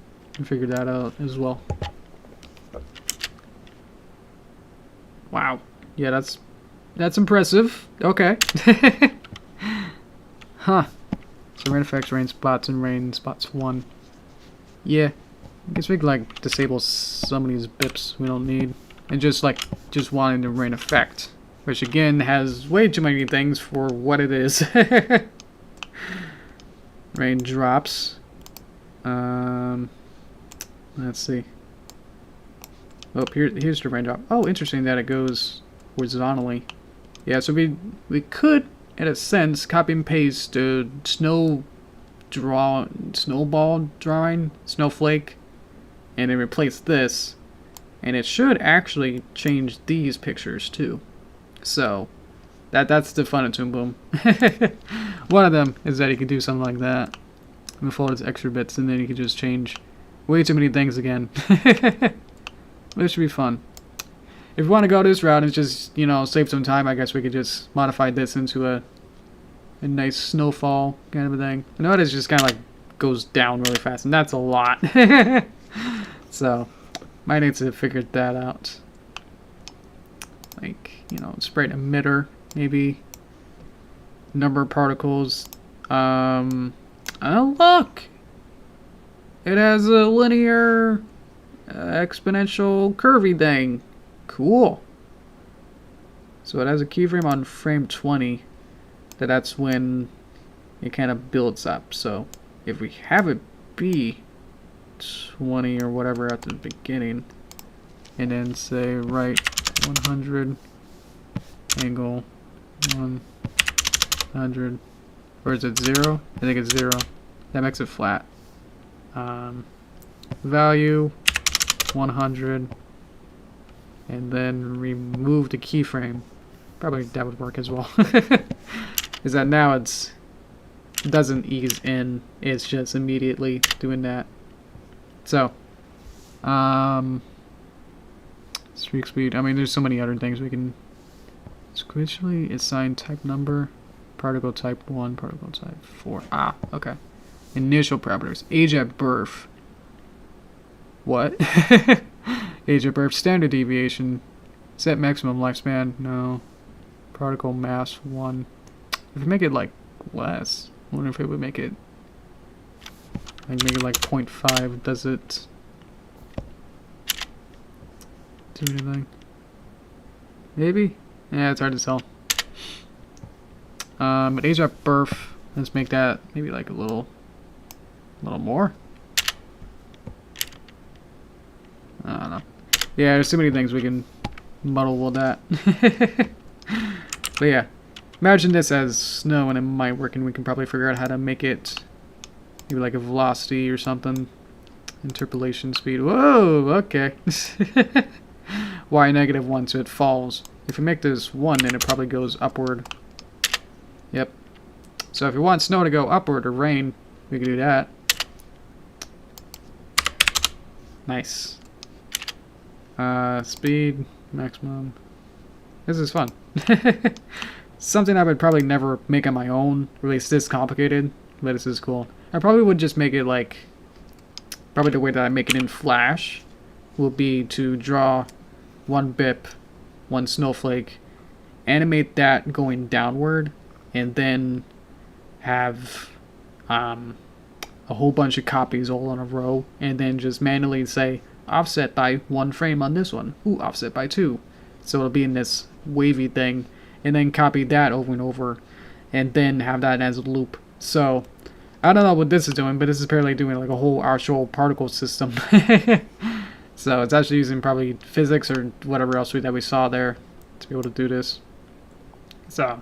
figure that out as well. Wow. Yeah, that's impressive. Okay. Huh. So rain effects, rain spots, and rain spots 1. Yeah. I guess we could like disable some of these bips we don't need. And just wanting the rain effect. Which again has way too many things for what it is. Raindrops. Let's see. Oh, here's the raindrop. Oh, interesting that it goes horizontally. Yeah, so we could, in a sense, copy and paste the snowball drawing, snowflake, and then replace this, and it should actually change these pictures too. So that's the fun of Toon Boom. One of them is that you can do something like that. And fold its extra bits, and then you can just change way too many things again. This should be fun. If you want to go this route and just, you know, save some time, I guess we could just modify this into a nice snowfall kind of a thing. I know it just kind of like goes down really fast, and that's a lot. So, might need to figure that out. Like, you know, spray emitter, maybe. Number of particles. Oh, look! It has a linear exponential curvy thing. Cool. So it has a keyframe on frame 20. That's when it kind of builds up. So if we have it be 20 or whatever at the beginning, and then say right 100 angle 100, or is it 0? I think it's 0. That makes it flat. Value 100, and then remove the keyframe. Probably that would work as well. Is that now it doesn't ease in, it's just immediately doing that. So streak speed, I mean there's so many other things we can sequentially assign type number, particle type 1, particle type 4. Ah, okay. Initial parameters, age at birth. What? Age at birth, standard deviation, set maximum lifespan, no. Particle mass 1. If we make it like less, I wonder if it would make it, like make it like 0.5, does it do anything? Maybe? Yeah, it's hard to tell. But age at birth, let's make that maybe like a little more. I don't know. Yeah, there's too many things we can muddle with that. But yeah, imagine this as snow and it might work, and we can probably figure out how to make it maybe like a velocity or something. Interpolation speed. Whoa, okay. Y -1, so it falls. If you make this 1, then it probably goes upward. Yep. So if you want snow to go upward or rain, we can do that. Nice. Speed maximum. This is fun. Something I would probably never make on my own, or at least this complicated, but this is cool. I probably would just make it like, probably the way that I make it in Flash will be to draw one bip, one snowflake, animate that going downward, and then have a whole bunch of copies all in a row, and then just manually say offset by 1 frame on this one. Ooh, offset by 2. So it'll be in this wavy thing, and then copy that over and over, and then have that as a loop. So I don't know what this is doing, but this is apparently doing like a whole actual particle system. So it's actually using probably physics or whatever else that we saw there to be able to do this. So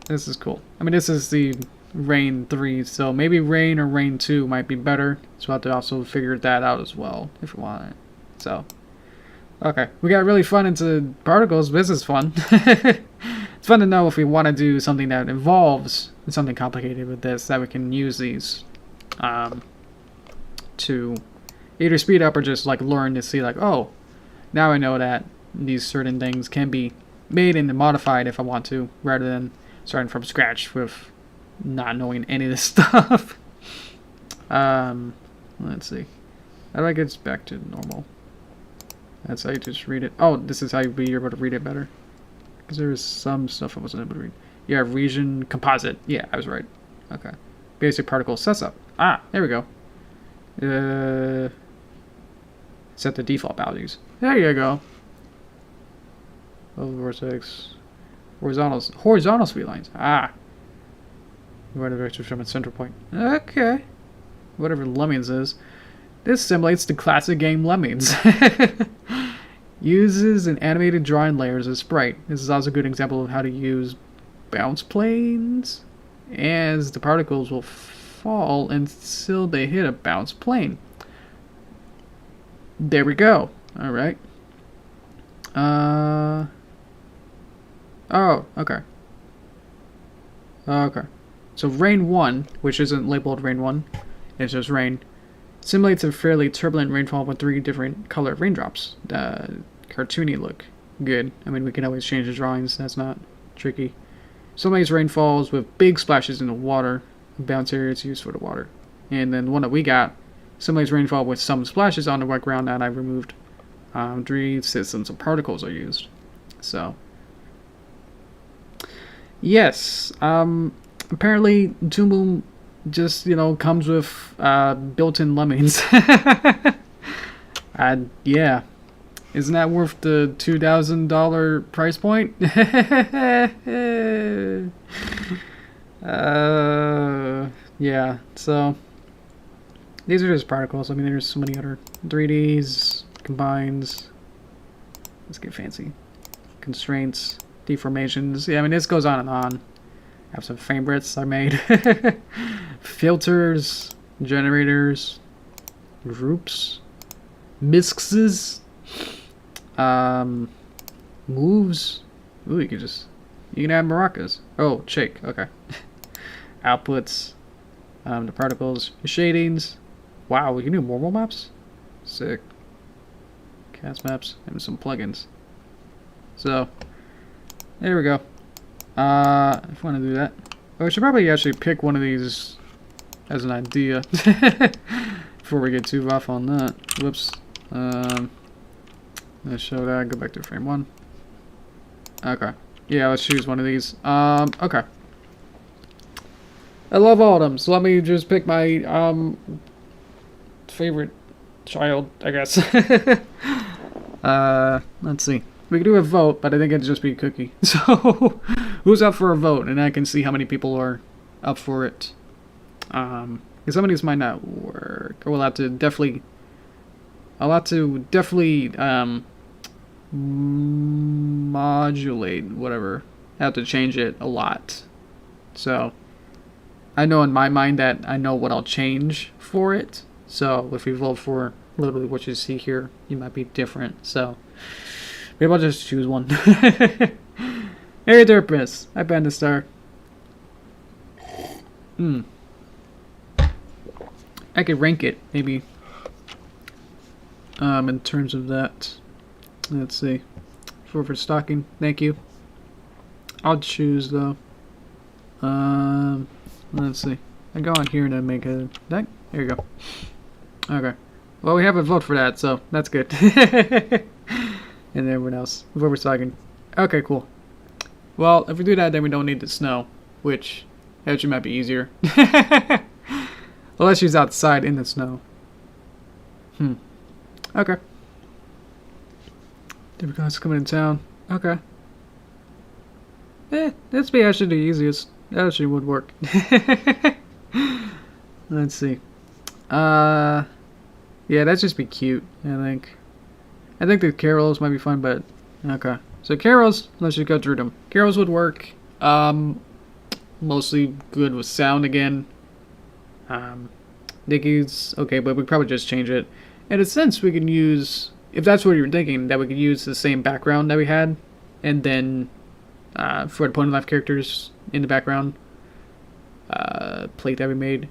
this is cool. I mean, this is the Rain 3, so maybe Rain or Rain 2 might be better. So we'll have to also figure that out as well if we want it. So, okay. We got really fun into particles. This is fun. It's fun to know if we want to do something that involves something complicated with this, that we can use these to either speed up or just like learn to see like, oh, now I know that these certain things can be made and modified if I want to, rather than starting from scratch with not knowing any of this stuff. Let's see. How do I get back to normal? That's how you just read it. Oh, this is how you'll be able to read it better. Because there is some stuff I wasn't able to read. Yeah, region composite. Yeah, I was right. Okay. Basic particle setup. Ah, there we go. Set the default values. There you go. Oh, vortex. Horizontal speed lines. Ah. Right vector from a center point. Okay. Whatever Lemmings is. This simulates the classic game Lemmings. Uses an animated drawing layers as sprite. This is also a good example of how to use bounce planes, as the particles will fall until they hit a bounce plane. There we go. Alright. Oh, okay. Okay. So Rain 1, which isn't labeled Rain 1, it's just rain, simulates a fairly turbulent rainfall with 3 different color raindrops. Cartoony look. Good. I mean, we can always change the drawings. That's not tricky. Simulates rainfalls with big splashes in the water. Bounce area is used for the water. And then the one that we got simulates rainfall with some splashes on the wet ground that I removed. 3 systems of particles are used. So, yes. Apparently, Toon Boom just, you know, comes with built-in lemmings. And yeah, isn't that worth the $2,000 price point? Yeah, so these are just particles. I mean, there's so many other 3Ds, combines. Let's get fancy. Constraints, deformations. Yeah, I mean, this goes on and on. I have some favorites I made. Filters, generators, groups, mixes, moves. Ooh, you can add maracas. Oh, shake. Okay. Outputs, the particles, shadings. Wow, we can do mobile maps. Sick. Cast maps and some plugins. So there we go. If I want to do that, oh, we should probably actually pick one of these as an idea before we get too rough on that. Whoops. Let's show that. Go back to frame 1. Okay. Yeah, let's choose one of these. Okay. I love all of them, so let me just pick my favorite child, I guess. Let's see. We could do a vote, but I think it'd just be Cookie. So, who's up for a vote? And I can see how many people are up for it. Because some of these might not work. Or we'll have to definitely... I'll have to definitely, modulate, whatever. I have to change it a lot. So, I know in my mind that I know what I'll change for it. So, if we vote for literally what you see here, you might be different. So... maybe I'll just choose one. Hey, Derpy. I banned the star. I could rank it, maybe. In terms of that. Let's see. For stocking. Thank you. I'll choose, though. Let's see. I go on here to make a deck. There you go. Okay. Well, we have a vote for that, so that's good. And everyone else. Before we're talking. Okay, cool. Well, if we do that, then we don't need the snow. Which actually might be easier. Unless she's outside in the snow. Okay. Different guys coming in town. Okay. This be actually the easiest. That actually would work. Let's see. Yeah, that'd just be cute, I think. I think the carols might be fun, but okay. So carols, let's just go through them. Carols would work. Mostly good with sound again. Nicky's okay, but we probably just change it. In a sense, we can use, if that's what you're thinking, that we could use the same background that we had, and then for the point of life characters in the background plate that we made,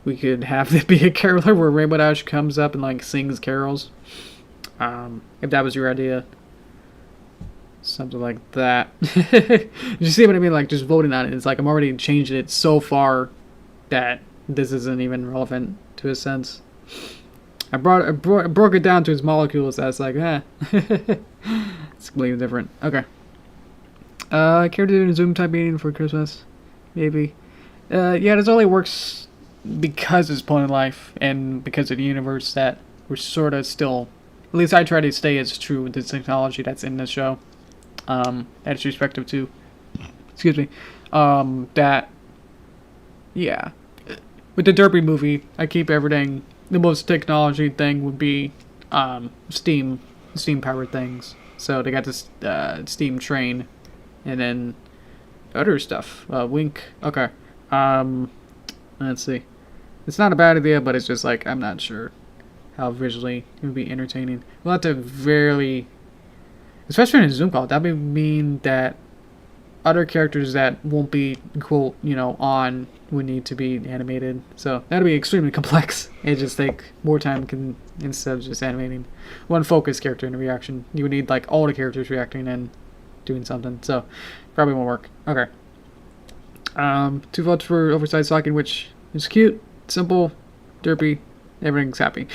we could have it be a caroler where Rainbow Dash comes up and like sings carols. If that was your idea. Something like that. You see what I mean? Like, just voting on it. It's like I'm already changing it so far that this isn't even relevant to a sense. I broke it down to its molecules. That's like, it's completely different. Okay. Care to do a Zoom type meeting for Christmas? Maybe. Yeah, this only works because it's point of life and because of the universe that we're sort of still... At least I try to stay as true with the technology that's in the show. That's respective to... Excuse me. That... Yeah. With the Derpy movie, I keep everything... The most technology thing would be Steam-powered things. So they got this Steam train. And then other stuff. Wink. Okay. Let's see. It's not a bad idea, but it's just like, I'm not sure how visually it would be entertaining. We'll have to very... Especially in a Zoom call, that would mean that other characters that won't be, quote, you know, on would need to be animated. So that'll be extremely complex. It just take more time instead of just animating one focused character in a reaction. You would need like all the characters reacting and doing something. So probably won't work. Okay. 2 votes for oversized stocking, which is cute, simple, derpy, everything's happy.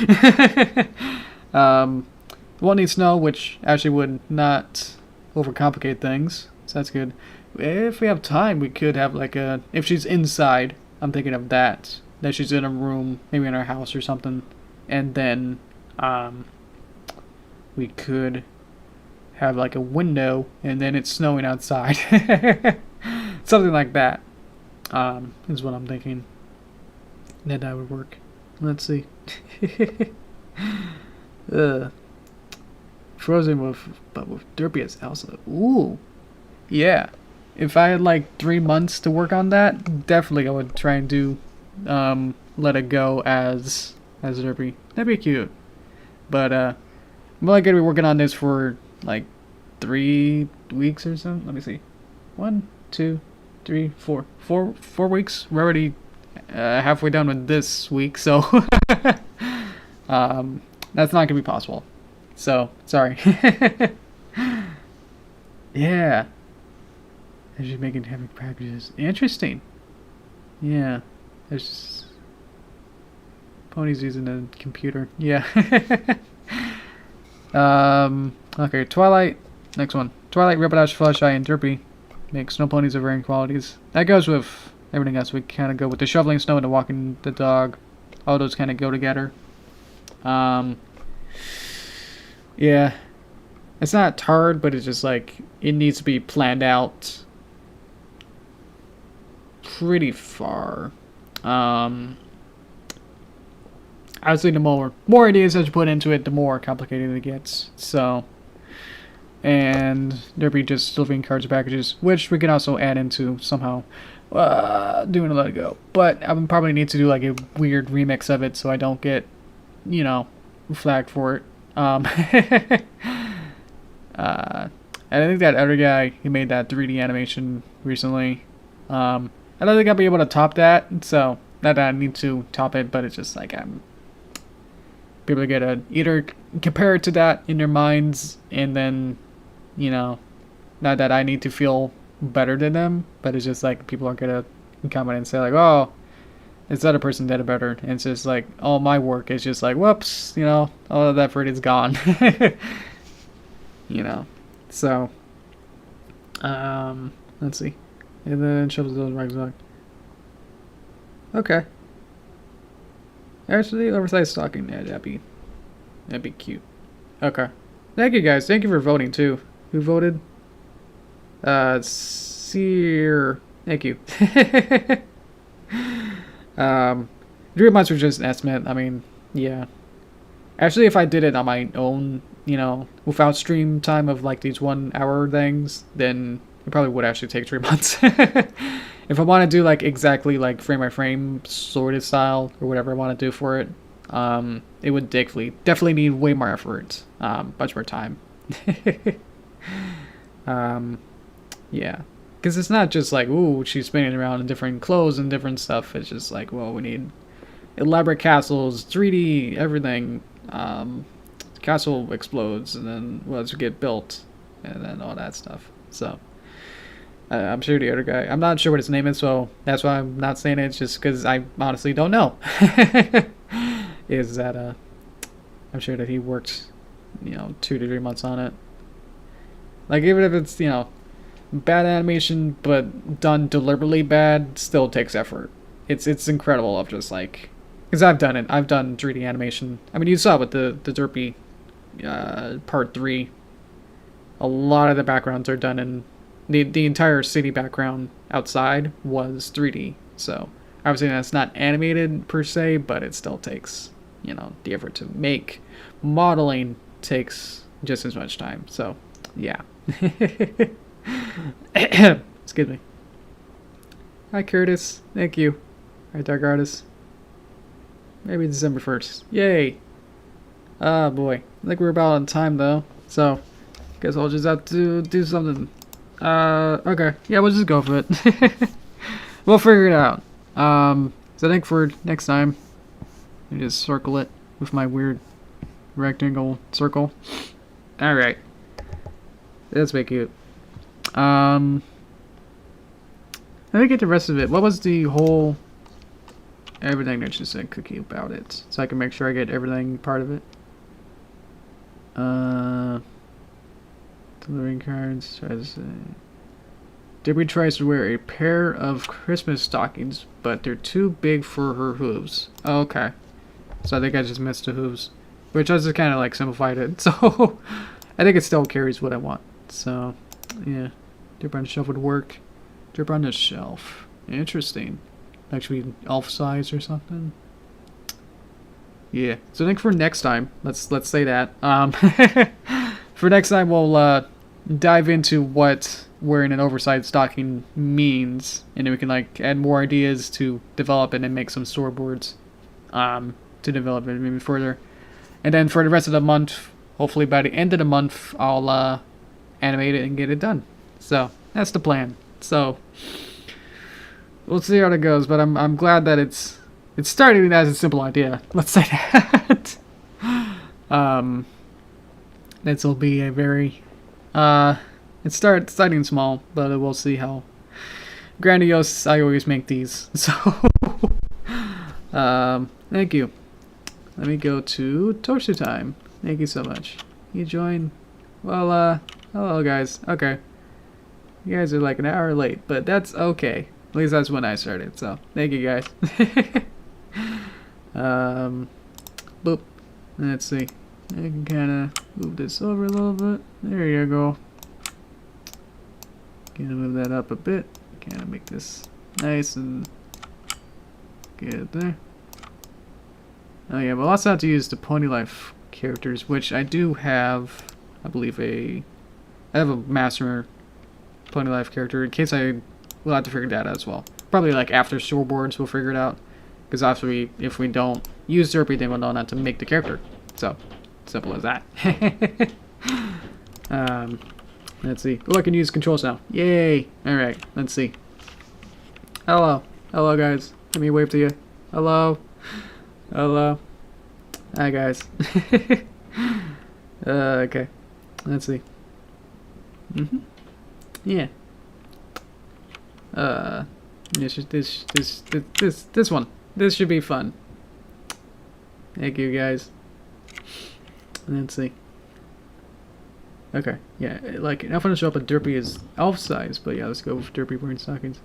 Won't need snow, which actually would not overcomplicate things, so that's good. If we have time, we could have like a... If she's inside, I'm thinking of that. That she's in a room, maybe in her house or something, and then we could have like a window, and then it's snowing outside. Something like that is what I'm thinking. That would work. Let's see. Frozen with Derpy as Elsa. Ooh, yeah. If I had like 3 months to work on that, definitely I would try and do Let It Go as Derpy. That'd be cute. But I'm only gonna be working on this for like 3 weeks or something. Let me see. 1, 2, 3, 4. 4 weeks. We're already halfway done with this week, so that's not gonna be possible. So sorry. Yeah. They're just making heavy packages. Interesting. Yeah. There's ponies using a computer. Yeah. Okay, Twilight. Next one. Twilight, Rapidash, Fluttershy, and Derpy make snow ponies of varying qualities. That goes with everything else. We kind of go with the shoveling snow and the walking the dog. All those kind of go together. Yeah. It's not hard, but it's just like, it needs to be planned out pretty far. Obviously, the more ideas that you put into it, the more complicated it gets. So, and there'll be just delivering cards and packages, which we can also add into somehow doing a Let It Go. But I would probably need to do like a weird remix of it so I don't get, you know, flagged for it. And I think that other guy who made that 3D animation recently, I don't think I'll be able to top that. So not that I need to top it, but it's just like I'm people get to either compare it to that in their minds, and then, you know, not that I need to feel better than them, but it's just like people are gonna comment and say like, oh, this other person did it better, and it's just like all my work is just like, whoops, you know, all of that effort is gone. You know, so let's see, and then shovels those rucksack. Okay. Actually, oversized stocking. Yeah, that'd be cute. Okay. Thank you guys. Thank you for voting too. Who voted? Seer. Thank you. 3 months was just an estimate. I mean, yeah. Actually, if I did it on my own, you know, without stream time of like these 1 hour things, then it probably would actually take 3 months. If I want to do like exactly like frame by frame sorted style or whatever I want to do for it, it would definitely need way more effort, much more time. Yeah, because it's not just like, ooh, she's spinning around in different clothes and different stuff. It's just like, well, we need elaborate castles, 3D everything. Castle explodes, and then let's get built, and then all that stuff. So I'm sure the other guy, I'm not sure what his name is, so that's why I'm not saying it. It's just because I honestly don't know. Is that I'm sure that he worked, you know, 2 to 3 months on it. Like, even if it's, you know, bad animation but done deliberately bad, still takes effort. It's incredible of just like, because I've done it. I've done 3D animation. I mean, you saw with the Derpy part 3. A lot of the backgrounds are done in the entire city background outside was 3D. So obviously that's not animated per se, but it still takes, you know, the effort to make. Modeling takes just as much time. So yeah. Excuse me. Hi Curtis. Thank you. Hi Dark Artist. Maybe December 1st. Yay. Oh boy. I think we're about on time though. So guess I'll just have to do something. Okay. Yeah, we'll just go for it. We'll figure it out. So I think for next time, I just circle it with my weird rectangle circle. Alright. Let's make it. I didn't get the rest of it. What was the whole everything that you said, Cookie, about it? So I can make sure I get everything part of it. Delivering cards. Try to say. Derpy tries to wear a pair of Christmas stockings, but they're too big for her hooves. Oh, okay. So I think I just missed the hooves. Which I just kind of like simplified it. So I think it still carries what I want. So, yeah. Derpy on the shelf would work. Derpy on the shelf. Interesting. Actually, elf size or something. Yeah. So I think for next time, let's say that. For next time, we'll dive into what wearing an oversized stocking means, and then we can like add more ideas to develop it and make some storyboards to develop it even further. And then for the rest of the month, hopefully by the end of the month, I'll animate it and get it done. So that's the plan. So we'll see how it goes, but I'm glad that it's starting as a simple idea. Let's say that. This will be a very it's starting small, but we'll see how grandiose I always make these. So thank you. Let me go to Toaster time. Thank you so much. You join. Well, hello guys. Okay. You guys are like an hour late, but that's okay. At least that's when I started, so thank you guys. Boop. Let's see. I can kinda move this over a little bit. There you go. Gonna move that up a bit. Kinda make this nice and get it there. Oh yeah, we'll also have to use the Pony Life characters, which I do have, I believe I have a master Pony Life character, in case we'll have to figure that out as well. Probably like after storyboards we'll figure it out, because if we don't use Derpy, then we'll not have to make the character. So, simple as that. Let's see. Oh, I can use controls now. Yay! Alright, let's see. Hello. Hello guys. Let me wave to you. Hello. Hello. Hi guys. Okay. Let's see. Yeah. This one. This should be fun. Thank you guys. Let's see. Okay. Yeah. Like enough to show up, but Derpy is elf size. But yeah, let's go with Derpy wearing stockings.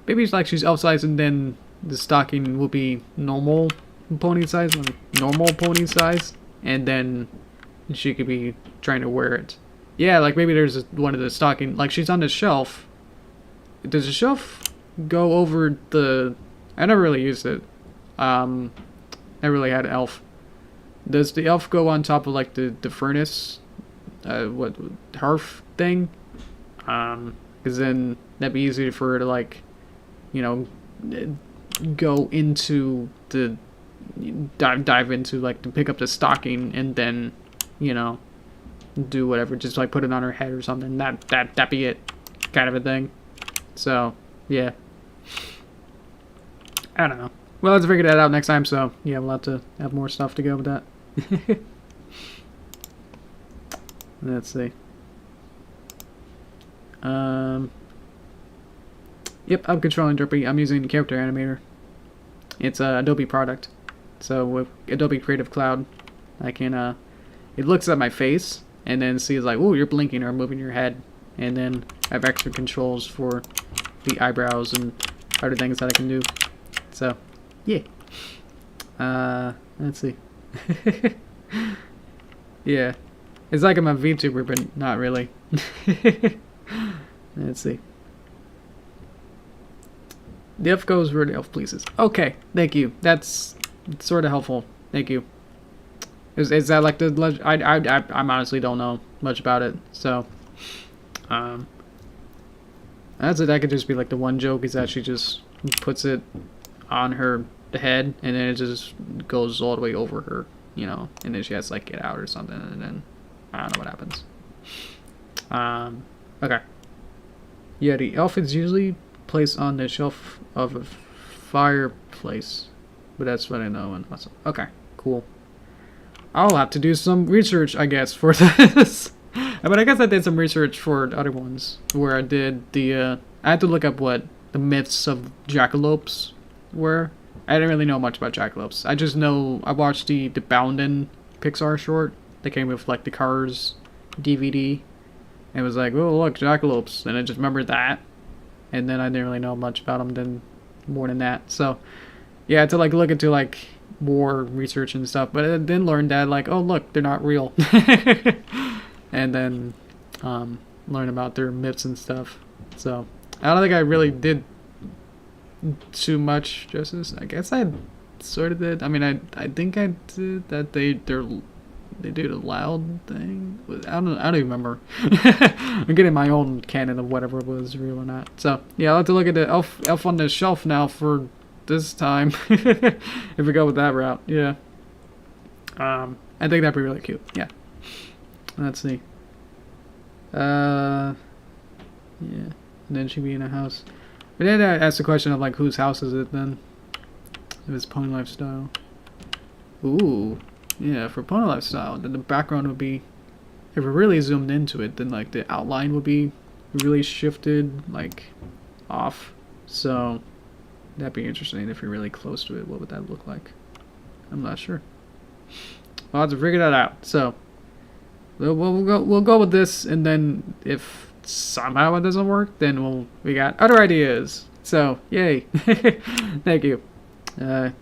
Maybe it's like she's elf size, and then the stocking will be normal pony size, like normal pony size, and then she could be trying to wear it. Yeah, like maybe there's one of the stocking, like she's on the shelf. Does the shelf go over the? I never really used it. I really had elf. Does the elf go on top of like the furnace, what hearth thing? Because then that'd be easier for her to like, you know, go into the dive into like to pick up the stocking and then, you know, do whatever, just like put it on her head or something. That'd be it, kind of a thing. So yeah, I don't know. We'll have to figure that out next time. So yeah, we'll have to have more stuff to go with that. Let's see. Yep, I'm controlling Derpy. I'm using Character Animator. It's a Adobe product. So with Adobe Creative Cloud, I can it looks at my face and then sees like, oh, you're blinking or moving your head, and then I have extra controls for the eyebrows and other things that I can do. So yeah. Let's see. Yeah. It's like I'm a VTuber, but not really. Let's see. The elf goes where the elf pleases. Okay, thank you. That's sort of helpful. Thank you. Is that like the legend? I honestly don't know much about it. So, that's it. That could just be like the one joke is that she just puts it on her head and then it just goes all the way over her, you know, and then she has to like get out or something, and then I don't know what happens. Okay. Yeah, the elf is usually placed on the shelf of a fireplace, but that's what I know. And awesome. Okay, cool. I'll have to do some research, I guess, for this. But I guess I did some research for the other ones where I did the. I had to look up what the myths of jackalopes were. I didn't really know much about jackalopes. I just know I watched the Boundin' Pixar short that came with like the Cars DVD, And it was like, oh look, jackalopes, and I just remembered that, and then I didn't really know much about them more than that. So yeah, I had to like look into like more research and stuff, but I then learned that like, oh look, they're not real, and then learn about their myths and stuff. So I don't think I really did too much justice. I guess I sort of did. I mean, I think I did that. They do the loud thing. I don't even remember. I'm getting my own canon of whatever was real or not. So yeah, I'll have to look at the elf on the shelf now for this time. If we go with that route, yeah. I think that'd be really cute. Yeah. Let's see. Yeah. And then she'd be in a house. But then I asked the question of like, whose house is it then? If it's Pony Lifestyle. Ooh. Yeah, for Pony Lifestyle, then the background would be, if we really zoomed into it, then like the outline would be really shifted, like off. So that'd be interesting if you're really close to it. What would that look like? I'm not sure. We'll have to figure that out. So we'll go with this, and then if somehow it doesn't work, then we got other ideas. So yay! Thank you,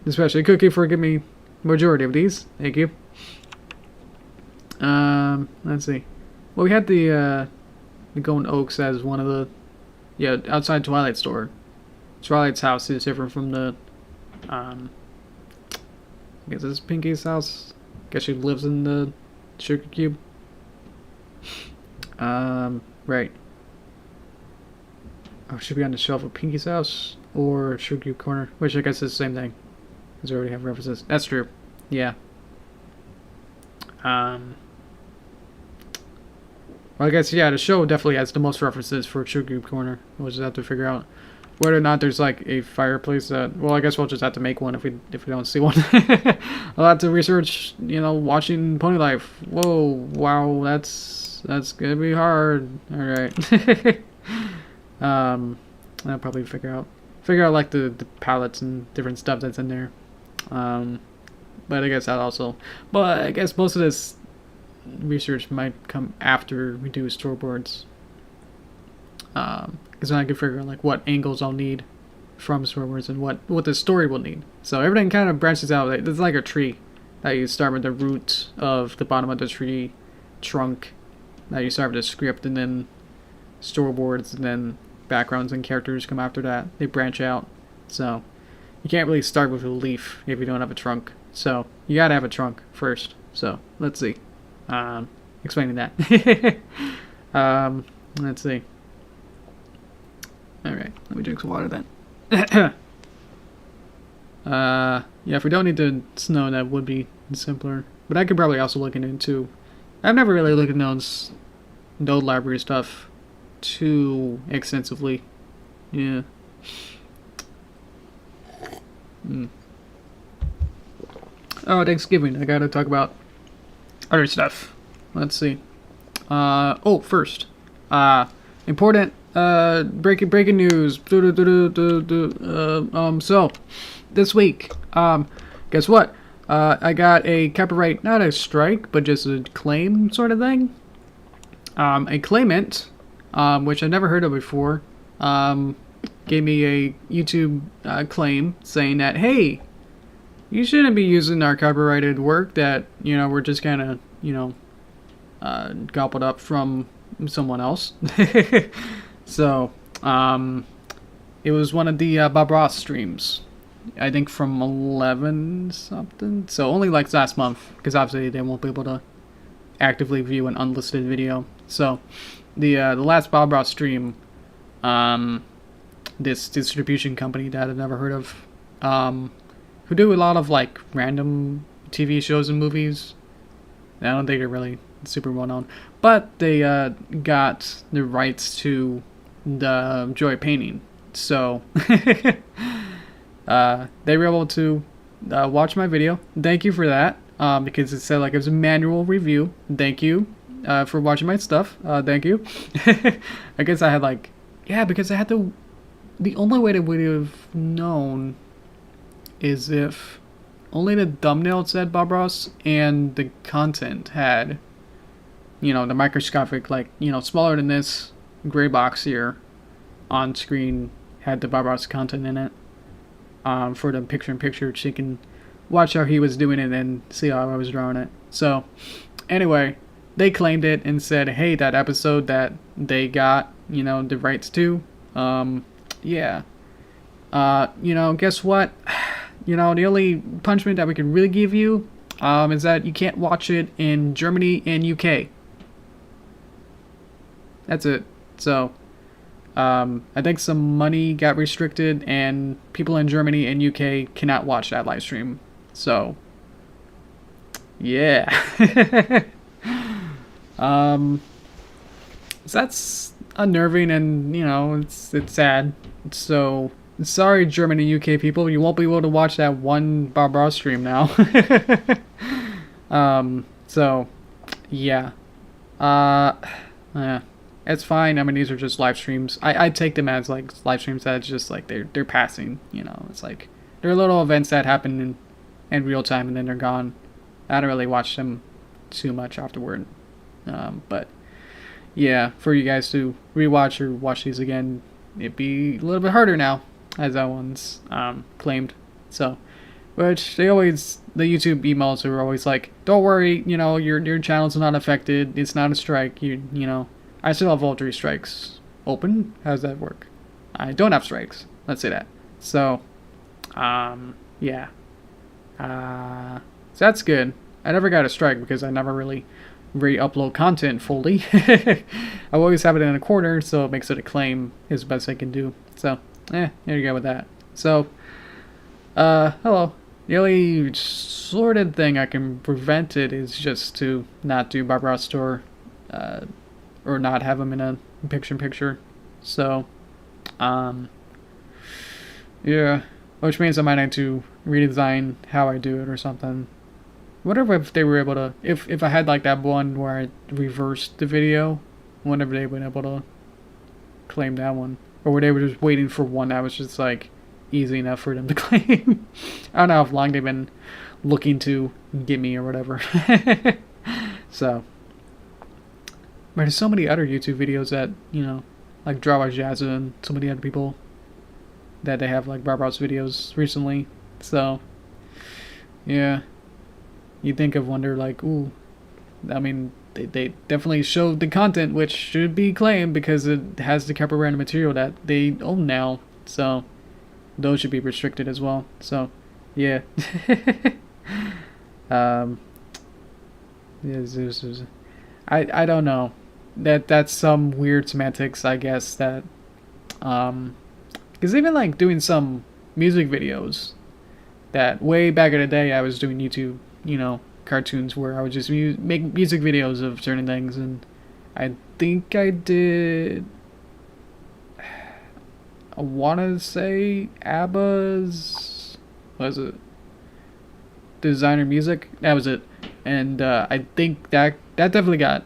especially Cookie for giving me majority of these. Thank you. Let's see. Well, we had the Golden Oaks as one of the, yeah, outside Twilight store. Twilight's house is different from the I guess this is Pinky's house. I guess she lives in the sugar cube. Right. Oh, should be on the shelf of Pinky's house or sugar cube corner, which I guess is the same thing, because we already have references. That's true. Yeah. Well, I guess, yeah, the show definitely has the most references for Sugar Cube Corner. We'll just have to figure out whether or not there's like a fireplace that, well, I guess we'll just have to make one if we don't see one. I'll have to research, you know, watching Pony Life. Whoa, wow, that's gonna be hard. Alright. I'll probably figure out like the palettes and different stuff that's in there. But I guess that also, but I guess most of this research might come after we do storyboards, because then I can figure out like what angles I'll need from storyboards and what the story will need. So everything kind of branches out. It's like a tree that you start with the root of the bottom of the tree trunk, that you start with the script, and then storyboards, and then backgrounds and characters come after that. They branch out. So you can't really start with a leaf if you don't have a trunk. So you gotta have a trunk first. So let's see. Explaining that. Let's see. Alright, let me drink some water then. Yeah, if we don't need the snow, that would be simpler. But I could probably also look into. I've never really looked at node library stuff too extensively. Yeah. Oh, Thanksgiving. I gotta talk about other stuff. Let's see. First. Important breaking news. So this week, guess what? I got a copyright, not a strike, but just a claim sort of thing. A claimant, which I've never heard of before, gave me a YouTube claim saying that, hey, you shouldn't be using our copyrighted work that, you know, we're just kind of, you know, gobbled up from someone else. So, it was one of the Bob Ross streams, I think from 11 something, so only like last month, because obviously they won't be able to actively view an unlisted video. So, the last Bob Ross stream, this distribution company that I've never heard of, who do a lot of like random TV shows and movies. I don't think they're really super well known, but they got the rights to the Joy Painting, so they were able to watch my video. Thank you for that, because it said like it was a manual review. Thank you for watching my stuff. Thank you. I guess I had like, yeah, because I had to. The only way they would have known is if only the thumbnail said Bob Ross and the content had you know, the microscopic, like, you know, smaller than this gray box here on screen had the Bob Ross content in it, for the picture-in-picture, so you can watch how he was doing it and see how I was drawing it. So, anyway, they claimed it and said, hey, that episode that they got, you know, the rights to, yeah. You know, guess what? You know, the only punishment that we can really give you, is that you can't watch it in Germany and UK. That's it. So, I think some money got restricted, and people in Germany and UK cannot watch that live stream. So, yeah. So that's unnerving, and you know, it's sad. So, sorry, German and UK people, you won't be able to watch that one Bob Ross stream now. So, yeah. Yeah. It's fine. I mean, these are just live streams. I take them as like live streams that's just like they're passing, you know. It's like they're little events that happen in real time and then they're gone. I don't really watch them too much afterward. But yeah, for you guys to rewatch or watch these again, it'd be a little bit harder now, as that one's claimed. So, which the YouTube emails are always like, don't worry, you know, your channel's not affected. It's not a strike. You know. I still have all 3 strikes open. How does that work? I don't have strikes. Let's say that. So, yeah. So that's good. I never got a strike because I never really re-upload content fully. I always have it in a corner, so it makes it a claim is the best I can do. So, there you go with that. So, hello. The only sorted thing I can prevent it is just to not do Bob Ross Store, or not have them in a picture-in-picture. So, yeah. Which means I might need to redesign how I do it or something. Whatever if they were able to... If I had like that one where I reversed the video, whenever they were able to claim that one. Or were they were just waiting for one that was just like easy enough for them to claim. I don't know how long they've been looking to get me or whatever. So... But there's so many other YouTube videos that, you know, like Draw by Jazza and so many other people that they have like Bob Ross videos recently. So, yeah. You think of wonder like, ooh, I mean, they definitely showed the content which should be claimed because it has the copyrighted material that they own now. So, those should be restricted as well. So, yeah. I don't know. That's some weird semantics, I guess, that because even like doing some music videos that way back in the day I was doing YouTube, you know, cartoons where I would just make music videos of certain things, and I think I did, I want to say ABBA's, what was it, Designer Music, that was it, and I think that definitely got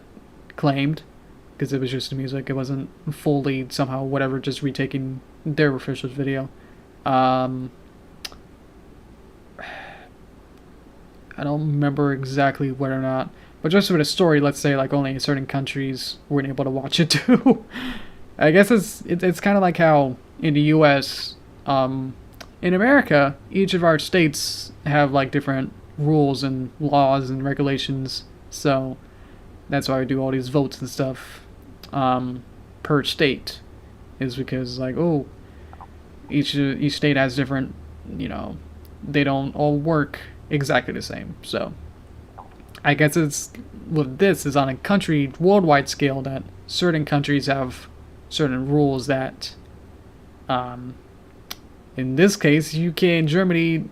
claimed because it was just the music. It wasn't fully somehow whatever, just retaking their official video. I don't remember exactly whether or not, but just for the story, let's say like only certain countries weren't able to watch it too. I guess it's kind of like how in the U.S., in America, each of our states have like different rules and laws and regulations, so that's why we do all these votes and stuff per state, is because like, oh, each state has different, you know, they don't all work exactly the same. So I guess it's with this is on a country worldwide scale that certain countries have certain rules that in this case UK and Germany,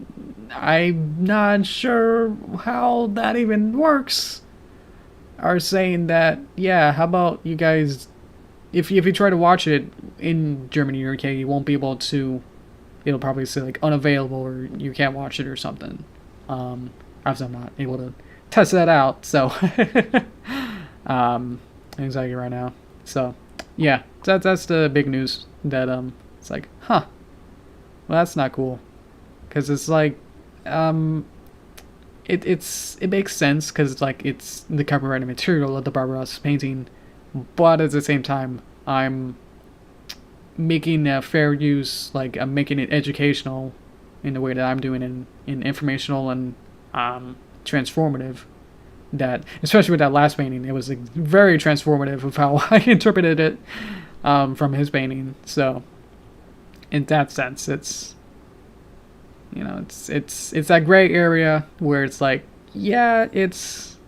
I'm not sure how that even works, are saying that, yeah, how about you guys, if you try to watch it in Germany or UK, you won't be able to, it'll probably say like unavailable or you can't watch it or something. Obviously I'm not able to test that out, so anxiety right now. So yeah, that's the big news that it's like, well, that's not cool, because it's like it makes sense because it's like it's the copyrighted material of the Bob Ross painting, but at the same time I'm making a fair use, like I'm making it educational in the way that I'm doing it, in informational and transformative. That especially with that last painting, it was like, very transformative of how I interpreted it from his painting. So in that sense, it's, you know, it's that gray area where it's like, yeah, it's,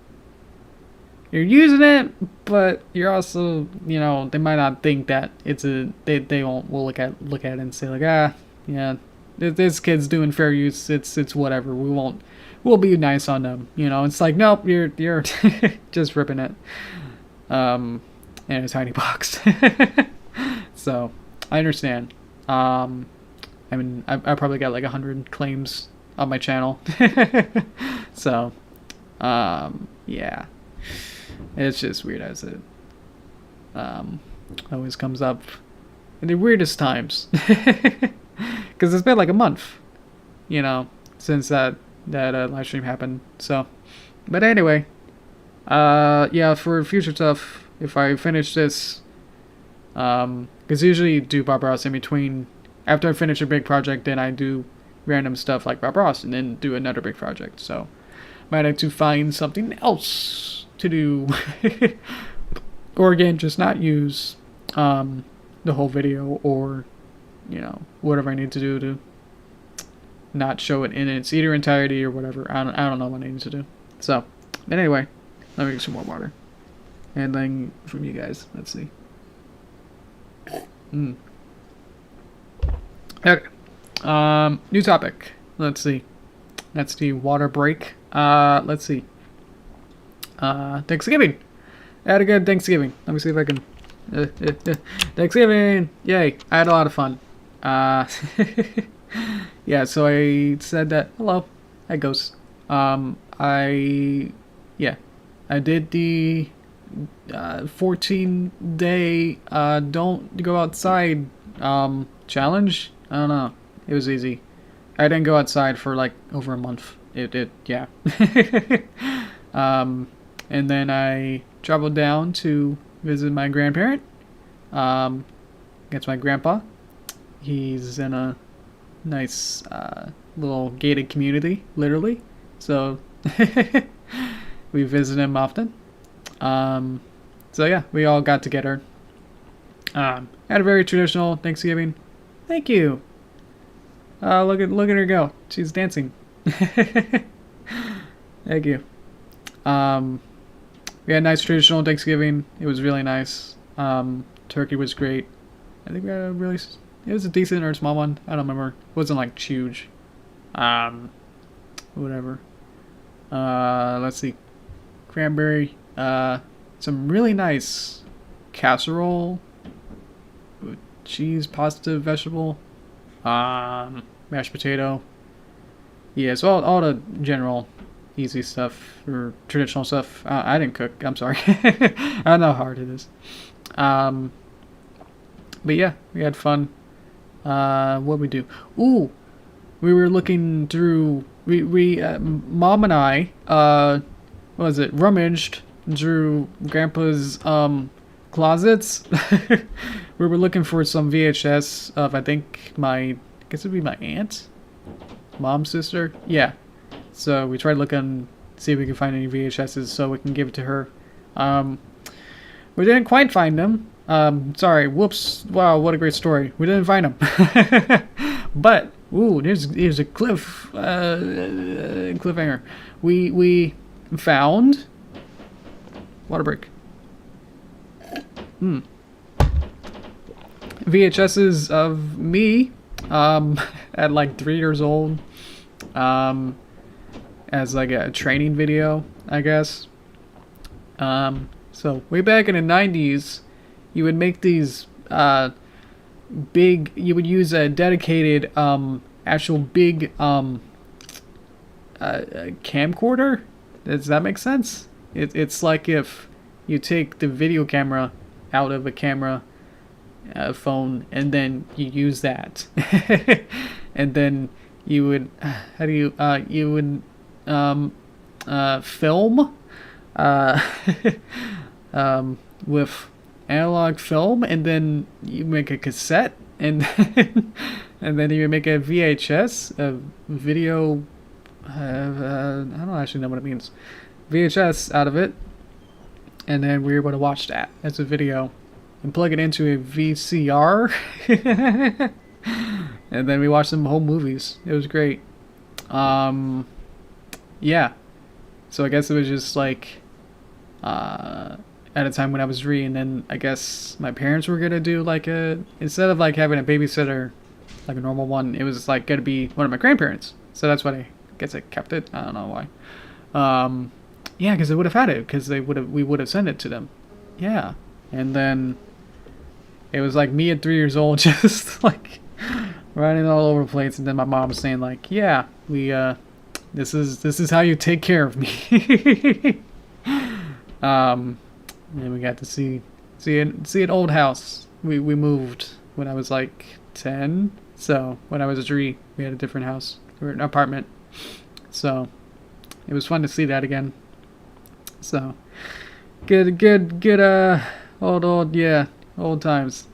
you're using it, but you're also, you know, they might not think that it's a, they won't, will look at it and say like, ah, yeah, this kid's doing fair use, it's whatever, we'll be nice on them, you know. It's like, nope, you're just ripping it in a tiny box. So I understand. I mean, I probably got like 100 claims on my channel. So yeah, it's just weird as it always comes up in the weirdest times. Because it's been like a month, you know, since that live stream happened. So, but anyway, yeah, for future stuff, if I finish this, because usually you do Bob Ross in between. After I finish a big project, then I do random stuff like Bob Ross, and then do another big project. So, might have to find something else to do, or again, just not use the whole video, or, you know, whatever I need to do to not show it in its either entirety or whatever. I don't know what I need to do. So, but anyway, let me get some more water. And then from you guys, let's see. Okay. New topic. Let's see. That's the water break. Let's see. Thanksgiving. I had a good Thanksgiving. Let me see if I can. Thanksgiving! Yay! I had a lot of fun. Yeah, so I said that. Hello. Hi, Ghost. I did the 14-day don't go outside challenge. I don't know. It was easy. I didn't go outside for like over a month. Yeah. And then I traveled down to visit my grandparent. That's my grandpa. He's in a nice little gated community, literally. So we visit him often. So yeah, we all got together. Had a very traditional Thanksgiving. Thank you. Look at her go. She's dancing. Thank you. We had a nice traditional Thanksgiving. It was really nice. Turkey was great. I think we had it was a decent or a small one. I don't remember. It wasn't like huge. Whatever. Let's see. Cranberry. Some really nice casserole with cheese, pasta, vegetable, mashed potato. Yeah, so all the general easy stuff or traditional stuff. I didn't cook. I'm sorry. I don't know how hard it is. But yeah, we had fun. What'd we do? Ooh, we were looking through. Mom and I, what was it? Rummaged through Grandpa's closets. We were looking for some VHS of, I think, I guess it'd be my aunt, mom's sister. Yeah. So we tried looking, see if we could find any VHSs so we can give it to her. We didn't quite find them. Sorry. Whoops. Wow, what a great story. We didn't find them. But ooh, here's a cliffhanger. We found water break. VHSs of me at like 3 years old, as like a training video, I guess. So way back in the 90s, you would make these you would use a dedicated actual big camcorder. Does that make sense? It's like if you take the video camera out of a camera phone and then you use that. And then you would you would film, uh, with analog film, and then you make a cassette, and then, and then you make a VHS, a video. I don't actually know what it means. VHS out of it, and then we were able to watch that as a video and plug it into a VCR, and then we watched some whole movies. It was great. Yeah. So I guess it was just like at a time when I was 3, and then I guess my parents were gonna do like instead of like having a babysitter like a normal one, it was like gonna be one of my grandparents. So that's why I guess I kept it. I don't know why. Yeah, because they would have had it, because we would have sent it to them. Yeah. And then it was like me at 3 years old, just like running all over the place, and then my mom saying like, "Yeah, we this is how you take care of me." And we got to see an old house. We moved when I was like 10, so when I was 3, we had a different house or an apartment. So it was fun to see that again. So good old times.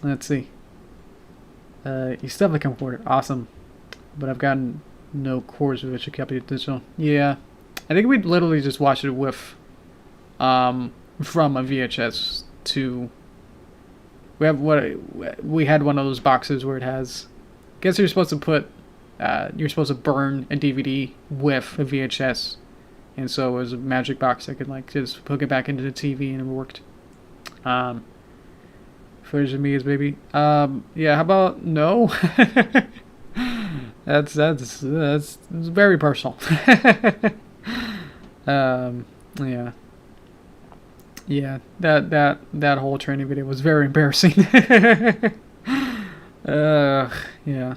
Let's see. You still have a camcorder, awesome. But I've gotten no cords with which to copy it digital. Yeah, I think we literally just watched it with from a VHS to. We had one of those boxes where it has. I guess you're supposed to put. You're supposed to burn a DVD with a VHS, and so it was a magic box. I could like just hook it back into the TV and it worked. Footage of me as baby. Yeah. How about no? That's very personal. Yeah. Yeah. That whole training video was very embarrassing. Yeah.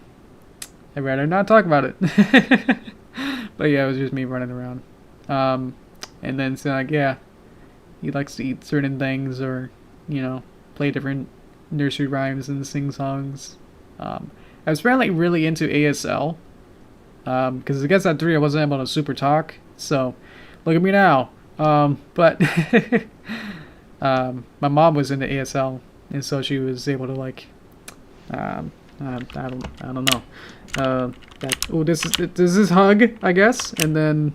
I'd rather not talk about it. But yeah, it was just me running around. And then so like, yeah, he likes to eat certain things, or play different nursery rhymes and sing songs. I was apparently really into ASL, because I guess at 3 I wasn't able to super talk. So look at me now. But my mom was into ASL, and so she was able to like. I don't know. This is hug, I guess, and then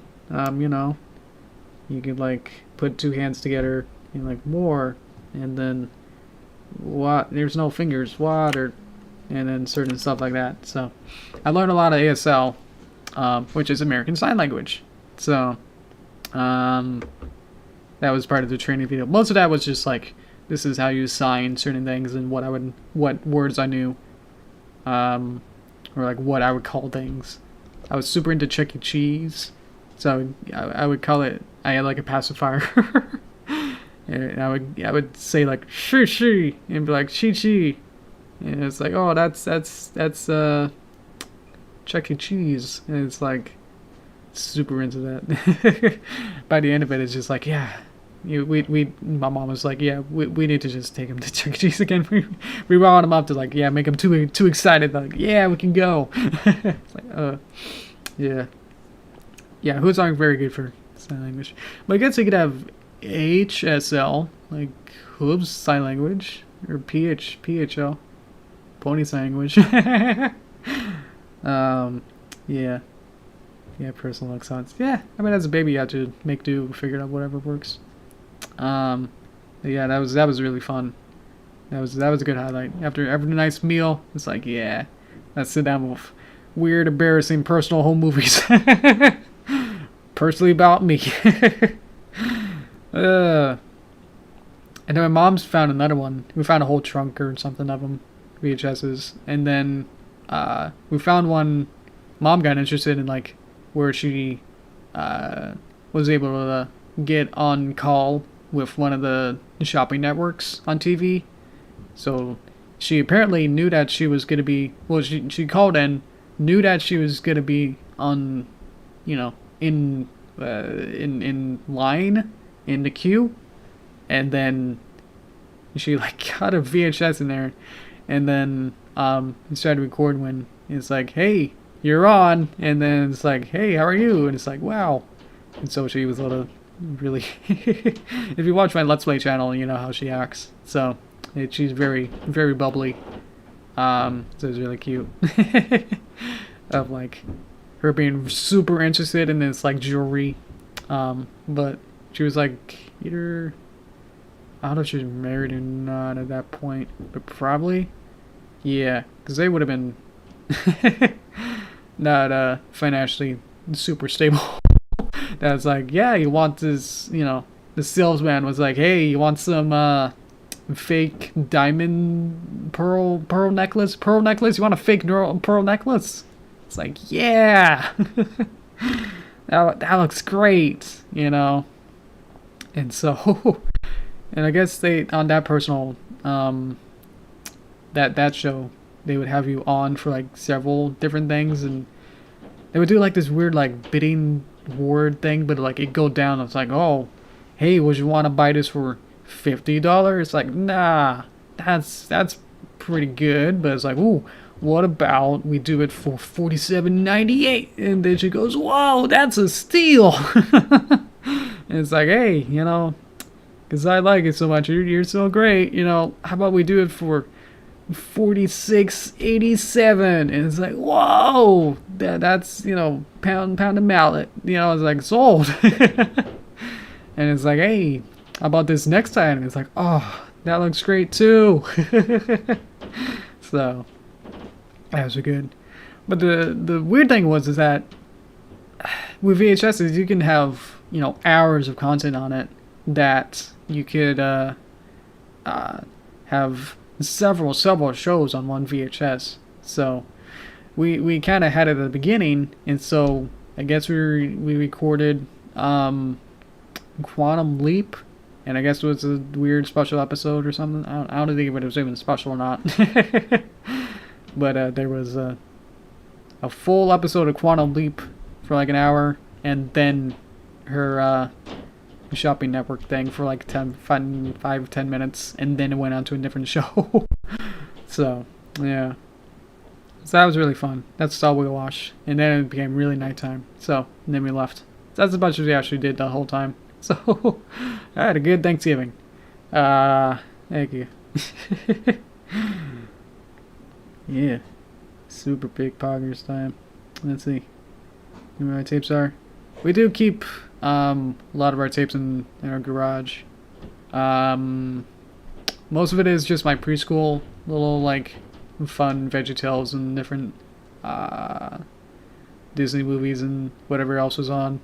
you could like put 2 hands together and like more, and then what? There's no fingers, water, and then certain stuff like that. So I learned a lot of ASL, which is American Sign Language. So that was part of the training video. Most of that was just like, this is how you sign certain things and what words I knew. Or like what I would call things. I was super into Chuck E. Cheese, so I would call it. I had like a pacifier, and I would say like she and be like she, and it's like, oh, that's Chuck E. Cheese, and it's like super into that. By the end of it, it's just like, yeah. My mom was like, yeah, we need to just take him to Chuck E. Cheese again. We wound him up to like, yeah, make him too excited. Like, yeah, we can go. It's like, yeah. Yeah, Hooves aren't very good for sign language. But I guess you could have HSL, like Hooves Sign Language, or PHL, Pony Sign Language. Yeah. Yeah, personal accents. Yeah, I mean, as a baby, you had to make do, figure out whatever works. Yeah, that was really fun. That was a good highlight. After every nice meal, it's like, yeah, let's sit down with weird, embarrassing, personal home movies. Personally about me. And then my mom's found another one. We found a whole trunk or something of them, VHSs, and then we found one. Mom got interested in like where she was able to get on call with one of the shopping networks on TV. So she apparently knew that she was going to be, well, she called in, knew that she was going to be on, in line, in the queue, and then she like got a VHS in there, and then started recording when it's like, hey, you're on, and then it's like, hey, how are you? And it's like, wow. And so she was able to really, if you watch my Let's Play channel, you know how she acts. So she's very, very bubbly. So it's really cute. Of like her being super interested in this like jewelry. But she was like either, I don't know if she was married or not at that point, but probably, yeah, because they would have been not financially super stable. That's like, yeah, you want this, you know, the salesman was like, hey, you want some fake diamond pearl necklace? You want a fake pearl necklace? It's like, yeah. that looks great, you know. And so and I guess they, on that personal that show, they would have you on for like several different things, and they would do like this weird like bidding word thing, but like it go down. It's like, oh, hey, would you want to buy this for $50? It's like, nah, that's pretty good. But it's like, ooh, what about we do it for $47.98? And then she goes, whoa, that's a steal. And it's like, hey, you know, because I like it so much, you're so great, you know, how about we do it for $46.87? And it's like, whoa, that's, you know, pound of mallet, you know. It's like, sold. And it's like, hey, how about this next time? And it's like, oh, that looks great too. So that was good. But the weird thing is that with VHSs you can have, you know, hours of content on it that you could have several shows on one VHS. So we kind of had it at the beginning, and so I guess we recorded Quantum Leap, and I guess it was a weird special episode or something. I don't think if it was even special or not. But there was a full episode of Quantum Leap for like an hour, and then her shopping network thing for like 10 minutes, and then it went on to a different show. So yeah, so that was really fun. That's all we watched, and then it became really nighttime, so and then we left. So that's as much as we actually did the whole time. So I had a good Thanksgiving. Thank you. Yeah, super big poggers time. Let's see where my tapes are. We do keep a lot of our tapes in our garage. Most of it is just my preschool little like fun VeggieTales and different Disney movies and whatever else was on.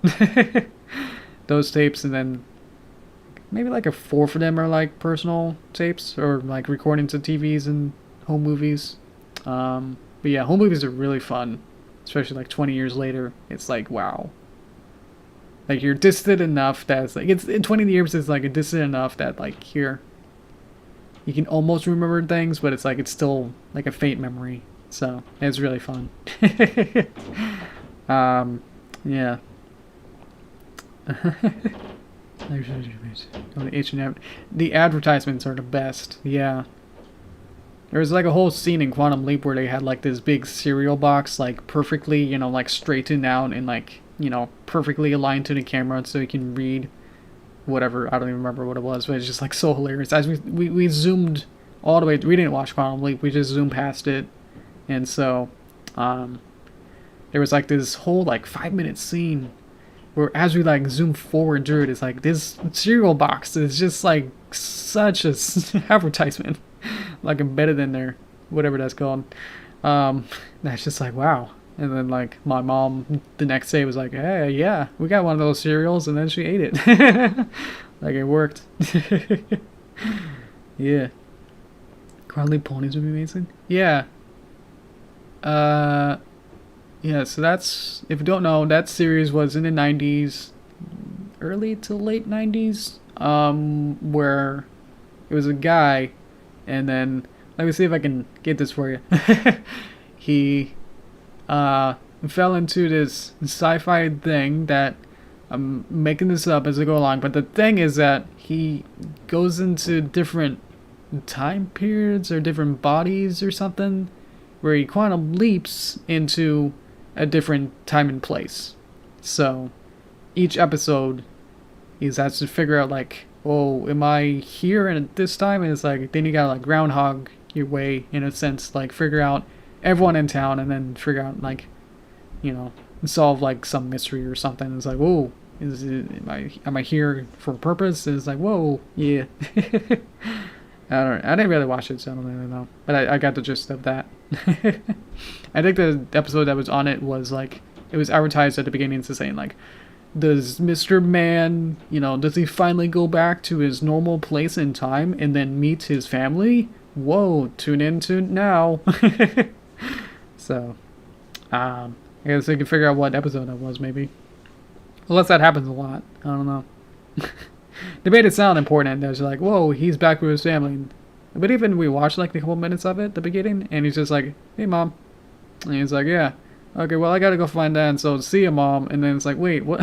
Those tapes, and then maybe like a fourth of them are like personal tapes or like recordings of TVs and home movies. But yeah, home movies are really fun, especially like 20 years later. It's like, wow. Like, you're distant enough that it's like, it's in 20 years, it's like a distant enough that like here you can almost remember things, but it's like it's still like a faint memory. So it's really fun. Yeah. The advertisements are the best. Yeah. There was like a whole scene in Quantum Leap where they had like this big cereal box, like perfectly, you know, like straightened out and like, you know, perfectly aligned to the camera so you can read whatever. I don't even remember what it was, but it's just like so hilarious. As we zoomed all the way, we didn't watch Quantum Leap, we just zoomed past it. And so there was like this whole like 5-minute scene where as we like zoom forward through it, it's like this cereal box is just like such a advertisement, like embedded in there, whatever that's called. That's just like, wow. And then like my mom the next day was like, hey, yeah, we got one of those cereals, and then she ate it. Like, it worked. Yeah. Crawly ponies would be amazing. Yeah. Yeah, so that's, if you don't know, that series was in the 90s, early to late 90s, where it was a guy, and then, let me see if I can get this for you. He fell into this sci-fi thing that, I'm making this up as I go along, but the thing is that he goes into different time periods or different bodies or something, where he quantum leaps into a different time and place. So each episode is has to figure out like, oh, am I here at this time? And it's like then you gotta like groundhog your way in a sense, like figure out everyone in town and then figure out like, you know, solve like some mystery or something. It's like, whoa, am I here for a purpose? And it's like, whoa, yeah. I didn't really watch it, so I don't really know. But I got the gist of that. I think the episode that was on it was like, it was advertised at the beginning to saying like, does Mr. Man, you know, does he finally go back to his normal place in time and then meet his family? Whoa, tune in to now. So, I guess we can figure out what episode that was, maybe. Unless that happens a lot. I don't know. They made it sound important. There's like, whoa, he's back with his family. But even we watched like a couple minutes of it at the beginning, and he's just like, hey, Mom. And he's like, yeah. Okay, well, I gotta go find Dad, so see you, Mom. And then it's like, wait, what?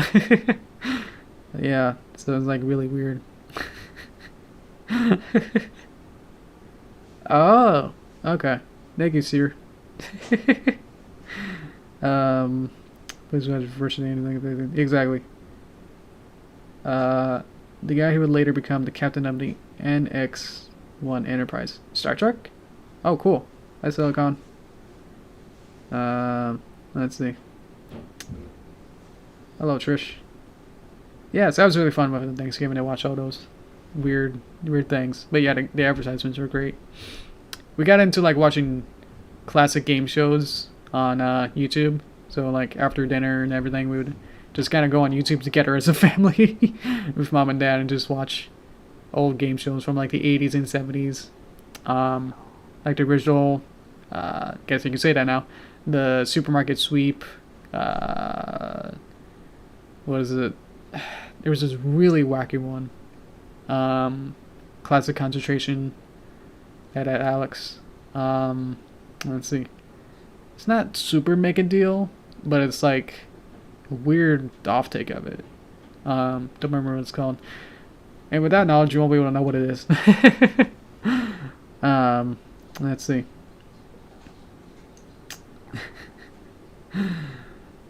Yeah, so it's like really weird. Oh, okay. Thank you, sir. Please don't first name anything. Exactly. The guy who would later become the captain of the NX-1 Enterprise. Star Trek? Oh, cool. Hi, Silicon. Let's see. Hello, Trish. Yeah, so that was really fun with Thanksgiving to watch all those weird things. But yeah, the advertisements were great. We got into like watching classic game shows on YouTube. So like after dinner and everything, we would just kind of go on YouTube together as a family with Mom and Dad and just watch old game shows from like the 80s and 70s. Like the original, guess you can say that now, the Supermarket Sweep. What is it? There was this really wacky one. Classic Concentration at Alex. Let's see. It's not super make a deal, but it's like a weird off-take of it. Don't remember what it's called. And with that knowledge, you won't be able to know what it is. Let's see.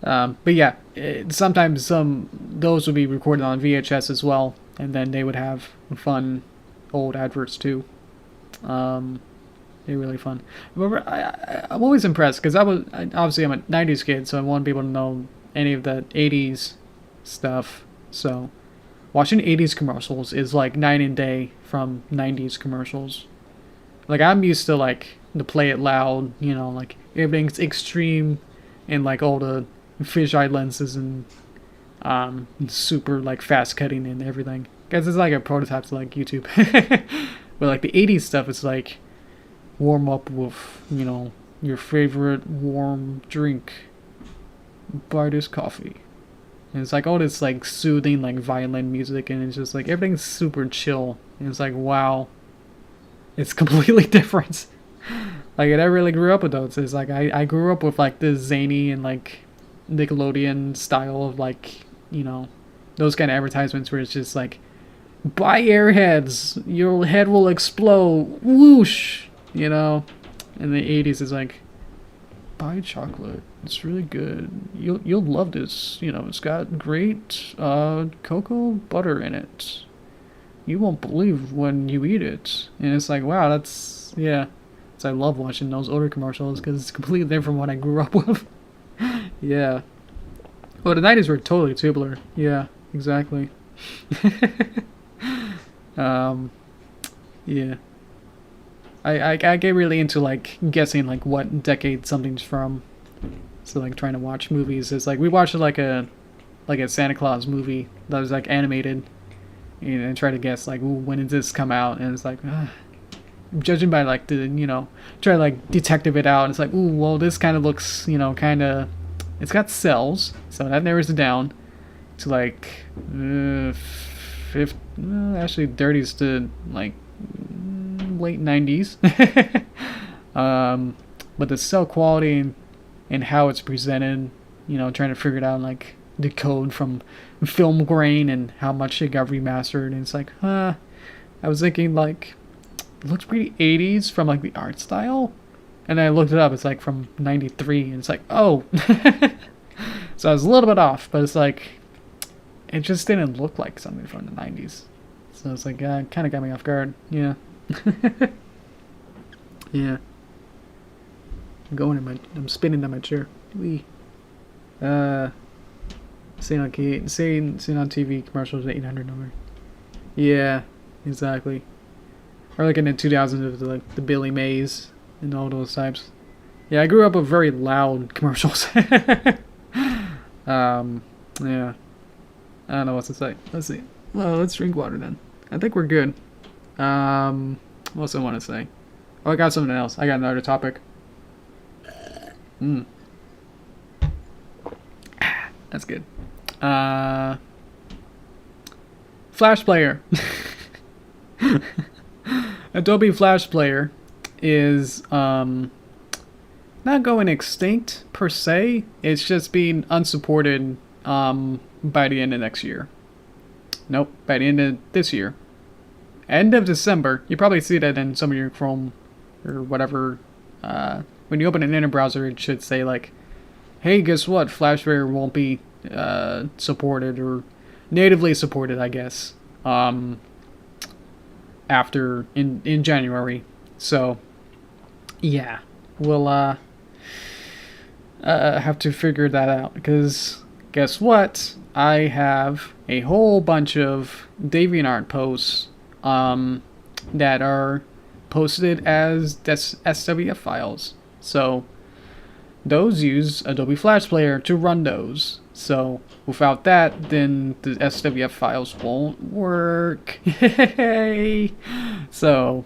But yeah, sometimes those would be recorded on VHS as well, and then they would have fun old adverts too. They're really fun. Remember, I'm always impressed because obviously I'm a 90s kid, so I want people to know any of the 80s stuff. So watching 80s commercials is like night and day from 90s commercials. Like I'm used to like the play it loud, you know, like everything's extreme and like all the fisheye lenses and super like fast cutting and everything. Because it's like a prototype to like YouTube. But like the 80s stuff is like warm up with, you know, your favorite warm drink. Buy this coffee. And it's like all this like soothing like violin music, and it's just like everything's super chill. And it's like, wow. It's completely different. Like I never really grew up with those. It's like I grew up with like the zany and like Nickelodeon style of like, you know, those kind of advertisements where it's just like, buy Airheads, your head will explode, whoosh, you know. In the 80s it's like, buy chocolate, it's really good, you'll love this, you know, it's got great cocoa butter in it, you won't believe when you eat it. And it's like, wow, that's, yeah. So I love watching those older commercials because it's completely different from what I grew up with. Yeah. Well, the 90s were totally tubular. Yeah, exactly. Yeah. I get really into like guessing like what decade something's from. So like trying to watch movies. It's like we watched like a Santa Claus movie that was like animated, and try to guess like, ooh, when did this come out? And it's like, judging by like the, you know, try to like detective it out, and it's like, ooh, well, this kind of looks, you know, kind of, it's got cells, so that narrows it down to like actually 30s to like late 90s. But the cell quality and how it's presented, you know, trying to figure it out, like decode from film grain and how much it got remastered, and it's like, I was thinking like, it looks pretty 80s from like the art style, And then I looked it up. It's like from '93, and it's like, oh. So I was a little bit off, but it's like, it just didn't look like something from the '90s. So it's like, kind of got me off guard. Yeah. Yeah. I'm spinning in my chair. Wee. Seen on TV commercials, 800 number. Yeah, exactly. Or like in the 2000s, like the Billy Mays and all those types. Yeah, I grew up with very loud commercials. Yeah. I don't know what to say. Let's see. Well, let's drink water then. I think we're good. What else I want to say? Oh, I got something else. I got another topic. That's good. Flash Player. Adobe Flash Player is not going extinct per se. It's just being unsupported by the end of next year. Nope, by the end of this year. End of December. You probably see that in some of your Chrome or whatever. When you open an internet browser, it should say like, hey, guess what? Flash Player won't be supported or natively supported, I guess, after in January. So yeah, we'll have to figure that out, because guess what? I have a whole bunch of DeviantArt posts that are posted as SWF files. So those use Adobe Flash Player to run those. So without that, then the SWF files won't work. So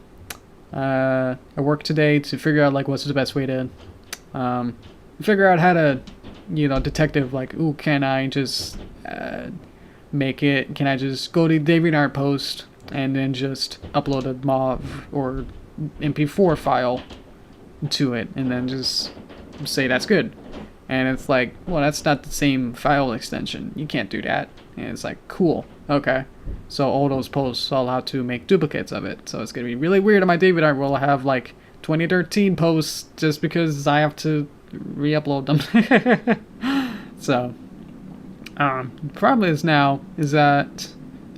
I worked today to figure out like what's the best way to figure out how to, detective like, ooh, can I just make it? Can I just go to DeviantArt post and then just upload a MOV or MP4 file to it, and then just say that's good? And it's like, well, that's not the same file extension. You can't do that. And it's like, cool, okay. So all those posts, I'll have to make duplicates of it. So it's gonna be really weird on my DeviantArt where I'll have like 2013 posts just because I have to re-upload them. So the problem is now is that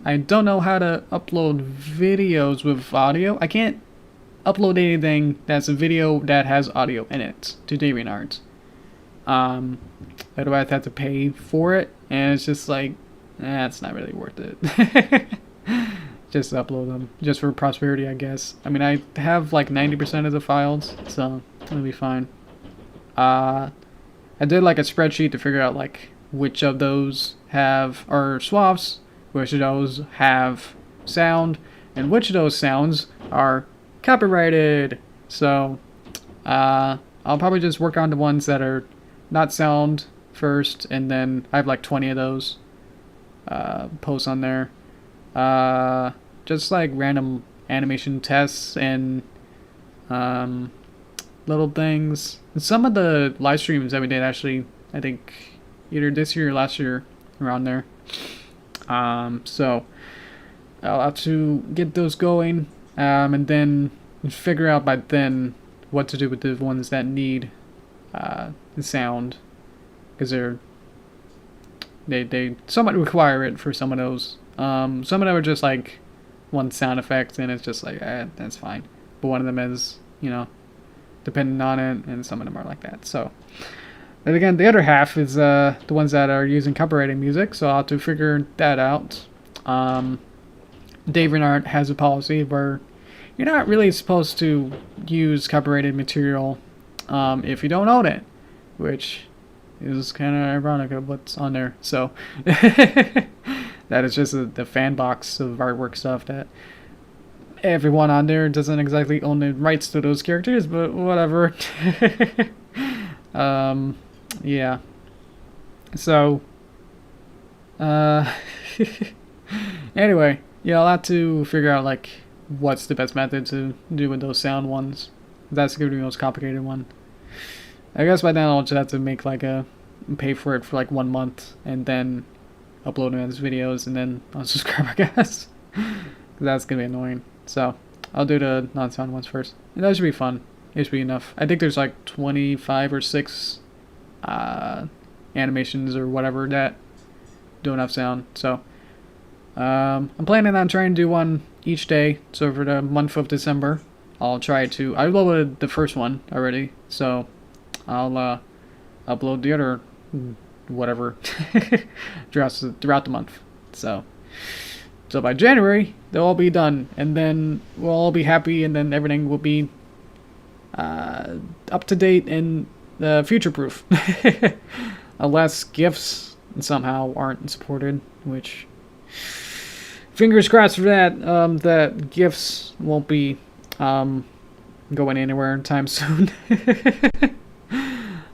I don't know how to upload videos with audio. I can't upload anything that's a video that has audio in it to DeviantArt. Otherwise I have to pay for it, and it's just like, it's not really worth it. Just upload them, just for prosperity, I guess. I mean, I have like 90% of the files, so it'll be fine. I did like a spreadsheet to figure out like which of those are swaps, which of those have sound, and which of those sounds are copyrighted. So I'll probably just work on the ones that are not sound first, and then I have like 20 of those posts on there. Just like random animation tests and little things. And some of the live streams that we did, actually, I think either this year or last year, around there. So I'll have to get those going, and then figure out by then what to do with the ones that need the sound, because they somewhat require it for some of those. Some of them are just like one sound effect, and it's just like, that's fine. But one of them is, dependent on it, and some of them are like that. So, and again, the other half is the ones that are using copyrighted music, so I'll have to figure that out. DeviantArt has a policy where you're not really supposed to use copyrighted material if you don't own it, which is kind of ironic of what's on there. So that is just the fan box of artwork stuff that everyone on there doesn't exactly own the rights to those characters, but whatever. Yeah. So anyway, yeah, I'll have to figure out like what's the best method to do with those sound ones. That's gonna be the most complicated one. I guess by then I'll just have to make like pay for it for like 1 month, and then upload them as videos, and then unsubscribe, I guess. That's gonna be annoying. So I'll do the non-sound ones first. And that should be fun. It should be enough. I think there's like 25 or 6 animations or whatever that do enough sound. So I'm planning on trying to do one each day. So for the month of December, I'll try to. I uploaded the first one already, so I'll upload the other whatever throughout the month. So by January they'll all be done, and then we'll all be happy, and then everything will be up to date and future proof. Unless GIFs somehow aren't supported, which fingers crossed for that. That GIFs won't be going anywhere anytime soon.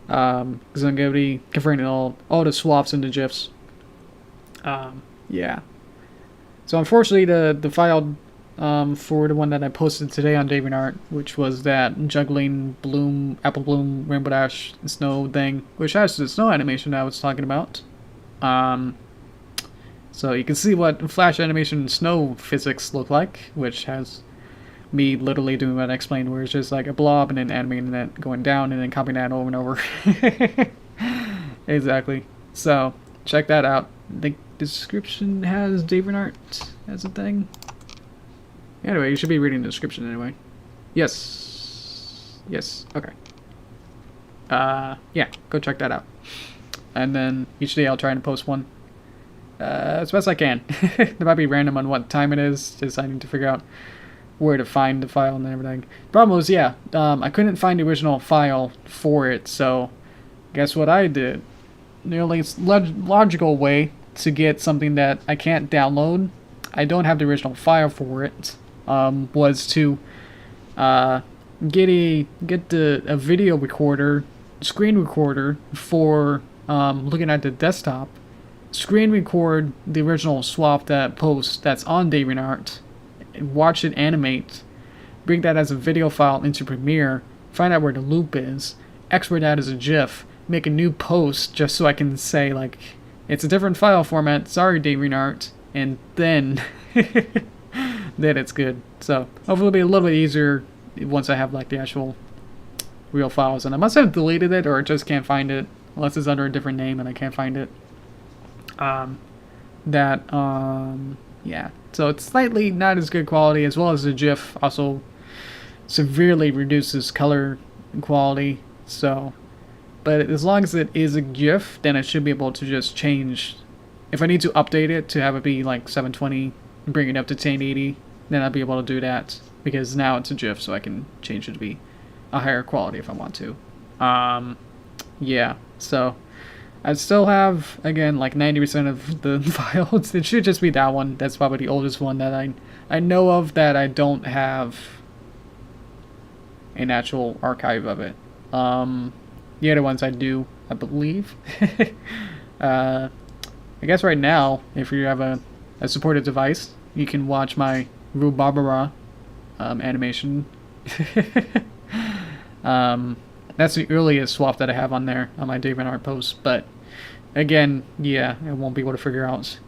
Because I'm gonna be converting all the swaps into GIFs. Yeah. So unfortunately, the file for the one that I posted today on DeviantArt, which was that juggling apple bloom, rainbow dash, snow thing, which has the snow animation I was talking about. So you can see what Flash animation snow physics look like, which has me literally doing what I explained, where it's just like a blob and then animating it going down and then copying that over and over. Exactly. So check that out. The description has DeviantArt as a thing. Anyway, you should be reading the description anyway. Yes. Okay. Yeah, go check that out. And then each day I'll try and post one as best I can. It might be random on what time it is, just I need to figure out where to find the file and everything. Problem was, yeah, I couldn't find the original file for it, so guess what I did? The only logical way to get something that I can't download, I don't have the original file for it, was to get a video recorder, screen recorder for looking at the desktop, screen record the original swap that post that's on DeviantArt, watch it animate, bring that as a video file into Premiere, find out where the loop is, export that as a GIF, make a new post just so I can say like it's a different file format, sorry DeviantArt, and then then it's good. So hopefully it'll be a little bit easier once I have like the actual real files, and I must have deleted it or just can't find it unless it's under a different name and I can't find it. Yeah, so it's slightly not as good quality, as well as the GIF also severely reduces color quality. So, but as long as it is a GIF, then I should be able to just change. If I need to update it to have it be like 720 and bring it up to 1080, then I'll be able to do that, because now it's a GIF, so I can change it to be a higher quality if I want to. Yeah, so I still have, again, like 90% of the files. It should just be that one. That's probably the oldest one that I know of that I don't have an actual archive of it. The other ones I do, I believe. I guess right now, if you have a supported device, you can watch my Rhubarba animation. That's the earliest swap that I have on there on my DeviantArt posts, but again, yeah, I won't be able to figure out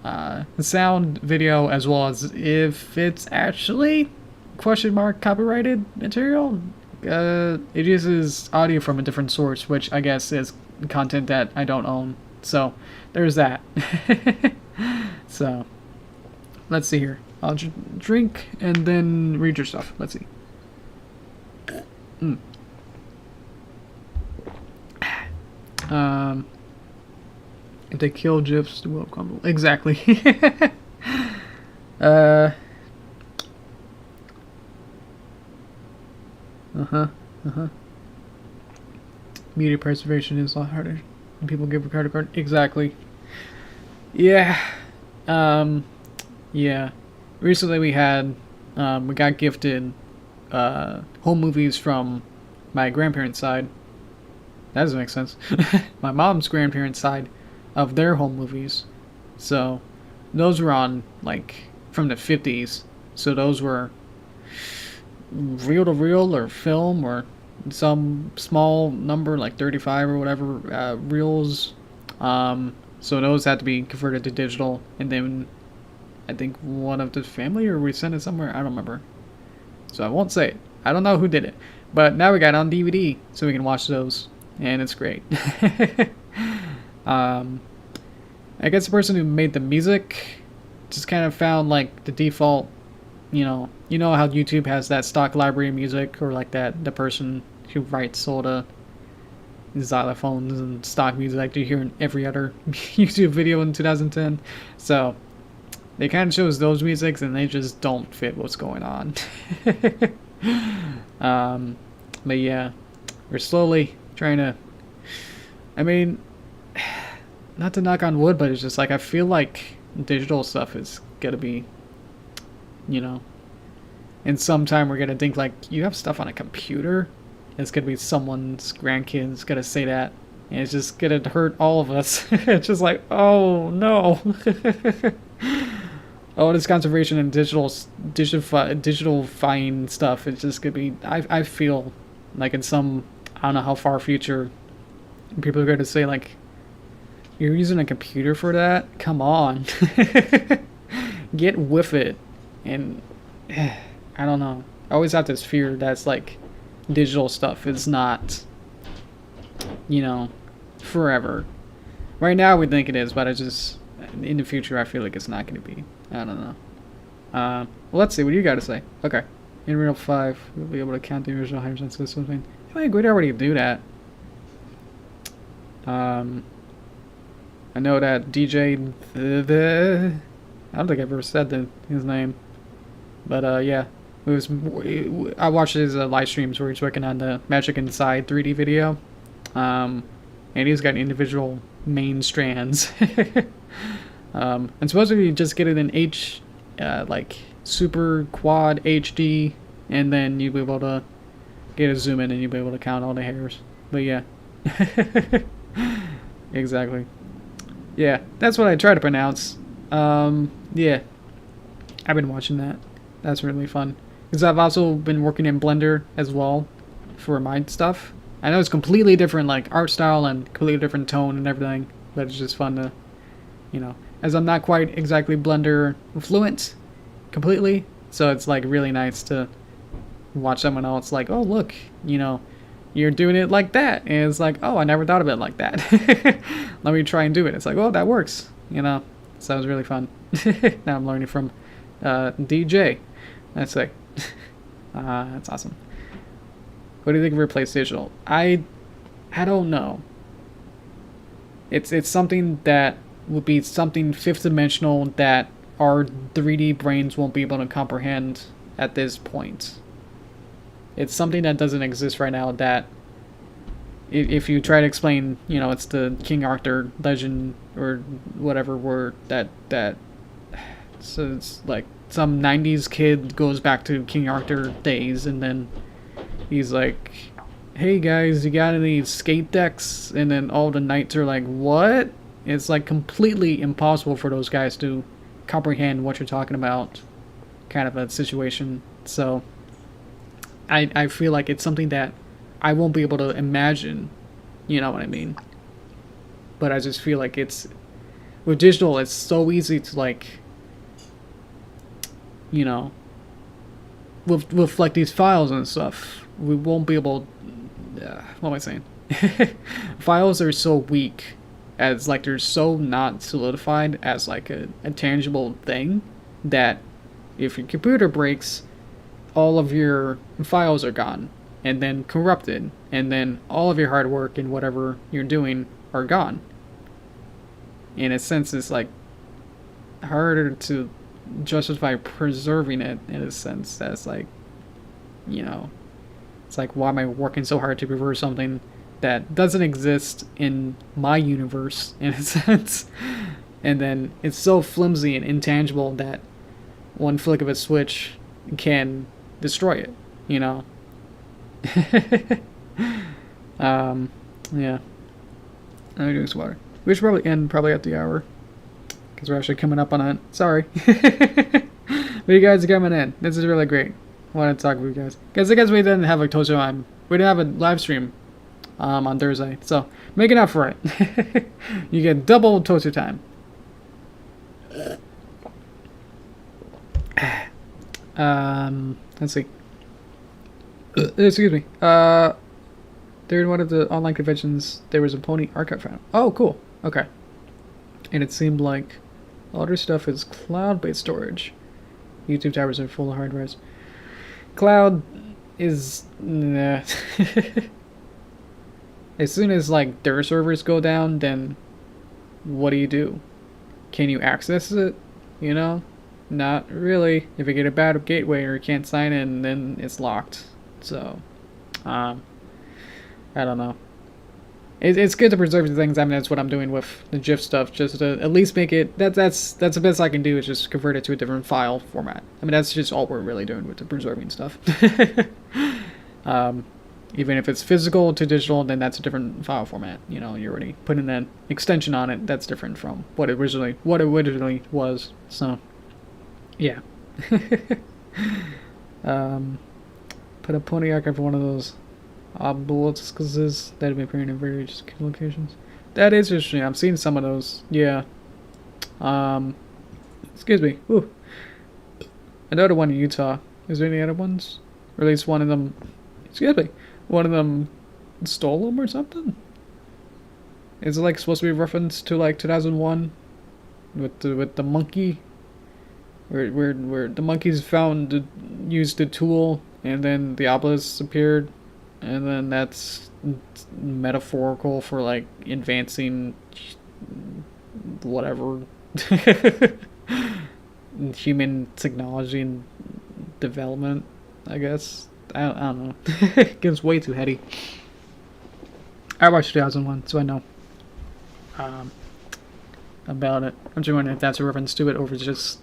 the sound, video, as well as if it's actually copyrighted material. It uses audio from a different source, which I guess is content that I don't own. So there's that. So let's see here. I'll drink and then read your stuff. Let's see. If they kill GIFs, the world crumble. Exactly. Media preservation is a lot harder when people give a card. Exactly. Yeah. Yeah. Recently we got gifted home movies from my grandparents' side. That doesn't make sense. My mom's grandparents' side of their home movies. So those were on, like, from the 50s. So those were reel to reel or film or some small number, like 35 or whatever, reels. So those had to be converted to digital. And then I think one of the family, or we sent it somewhere, I don't remember. So I won't say it. I don't know who did it. But now we got it on DVD, so we can watch those, and it's great. I guess the person who made the music just kind of found like the default, you know how YouTube has that stock library of music, or like the person who writes all the xylophones and stock music like you hear in every other YouTube video in 2010. So they kind of chose those musics, and they just don't fit what's going on. But yeah, we're slowly trying to, I mean, not to knock on wood, but it's just like I feel like digital stuff is gonna be, in some time we're gonna think like, you have stuff on a computer? It's gonna be someone's grandkids gonna say that, and it's just gonna hurt all of us. It's just like, oh no. Oh, this conservation and digitalifying stuff, it's just gonna be, I feel like in some, I don't know how far future, people are gonna say like, you're using a computer for that? Come on. Get with it. And I don't know. I always have this fear that's like, digital stuff is not, forever. Right now we think it is, but in the future I feel like it's not going to be. I don't know. Well, let's see. What do you got to say? Okay. In Real 5, we'll be able to count the original 100% to something. I think we'd already do that. I know that DJ I don't think I've ever said his name. But yeah. I watched his live streams where he's working on the Magic Inside 3D video, and he's got individual main strands. And supposedly you just get it in like super quad HD, and then you'll be able to get a zoom in and you'll be able to count all the hairs. But yeah, exactly. Yeah, that's what I try to pronounce. Yeah, I've been watching that. That's really fun. Because I've also been working in Blender as well for my stuff. I know it's completely different, like art style and completely different tone and everything, but it's just fun to, as I'm not quite exactly Blender fluent completely, so it's like really nice to watch someone else like, oh look, you're doing it like that, and it's like, oh, I never thought of it like that. Let me try and do it. It's like, oh, that works, so it was really fun. Now I'm learning from DJ. That's sick. That's awesome. What do you think of Replace Digital? I don't know. It's something that would be something fifth dimensional that our 3D brains won't be able to comprehend at this point. It's something that doesn't exist right now, that if you try to explain, it's the King Arthur legend or whatever word that so it's like some 90s kid goes back to King Arthur days, and then he's like, hey guys, you got any skate decks? And then all the knights are like, what? It's like completely impossible for those guys to comprehend what you're talking about, kind of a situation. So I feel like it's something that I won't be able to imagine, you know what I mean? But I just feel like with digital, it's so easy to like, with like these files and stuff, we won't be able, what am I saying? Files are so weak, as like they're so not solidified as like a tangible thing, that if your computer breaks, all of your files are gone, and then corrupted, and then all of your hard work and whatever you're doing are gone. In a sense, it's like harder to justify preserving it, in a sense that's like, it's like, why am I working so hard to preserve something that doesn't exist in my universe, in a sense? And then it's so flimsy and intangible that one flick of a switch can destroy it, yeah. I'm doing some water. We should probably end at the hour, because we're actually coming up on it. Sorry. But you guys are coming in. This is really great. I want to talk with you guys. Because I guess we didn't have a Toaster time. We didn't have a live stream on Thursday. So, making up for it. You get double Toaster time. Let's see. Excuse me. During one of the online conventions, there was a pony archive found. Oh, cool. Okay. And it seemed like all other stuff is cloud-based storage. YouTube towers are full of hard drives. Cloud is nah. As soon as like their servers go down, then what do? Can you access it? You know? Not really. If you get a bad gateway or you can't sign in, then it's locked. So, I don't know. It's good to preserve the things. I mean, that's what I'm doing with the GIF stuff, just to at least make it. That's the best I can do is just convert it to a different file format. I mean, that's just all we're really doing with the preserving stuff. Even if it's physical to digital, then that's a different file format. You know, you're already putting that extension on it. That's different from what it originally was. So, yeah. Put a pony archive for one of those obelisks that have been appearing in various locations. That is interesting. I've seen some of those. Yeah. Excuse me. Ooh. Another one in Utah. Is there any other ones? Or at least one of them. Excuse me. One of them stole them or something? Is it like supposed to be a reference to like 2001 with the monkey, where the monkeys used the tool and then the obelisk appeared, and then that's metaphorical for like advancing whatever human technology and development, I guess. I don't know. It gets way too heady. I watched 2001, so I know about it. I'm just wondering if that's a reference to it, or if it's just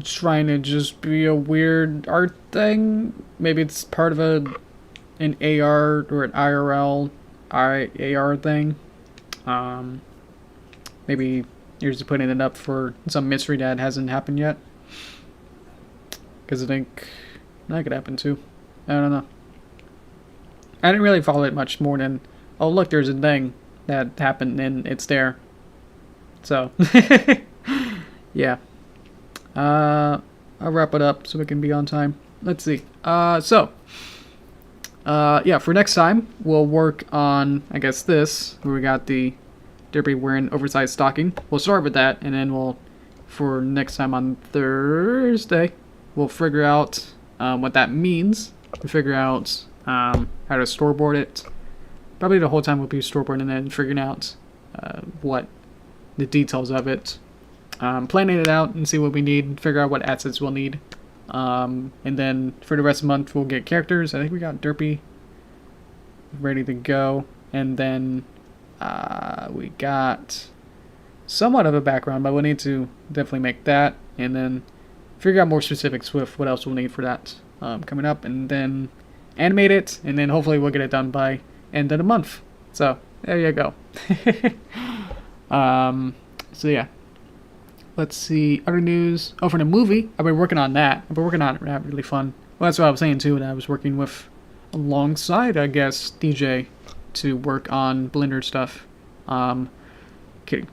trying to just be a weird art thing. Maybe it's part of an AR or an IRL AR thing. Maybe you're just putting it up for some mystery that hasn't happened yet. Because I think that could happen too. I don't know. I didn't really follow it much more than, oh look, there's a thing that happened and it's there. So, yeah. I'll wrap it up so we can be on time. Let's see. Yeah, for next time, we'll work on, I guess, this, where we got the Derpy wearing oversized stocking. We'll start with that, and then for next time on Thursday, we'll figure out what that means. We'll figure out how to storyboard it. Probably the whole time we'll be storyboarding and then figuring out what the details of it. Planning it out and see what we need, figure out what assets we'll need. And then for the rest of the month, we'll get characters. I think we got Derpy ready to go. And then we got somewhat of a background, but we'll need to definitely make that. And then figure out more specifics with what else we'll need for that coming up. And then animate it. And then hopefully we'll get it done by end of the month. So there you go. So yeah. Let's see, other news. Oh, for the movie, I've been working on that. I've been working on it. That really fun. Well, that's what I was saying too. That I was working with, alongside, I guess, DJ, to work on Blender stuff. Can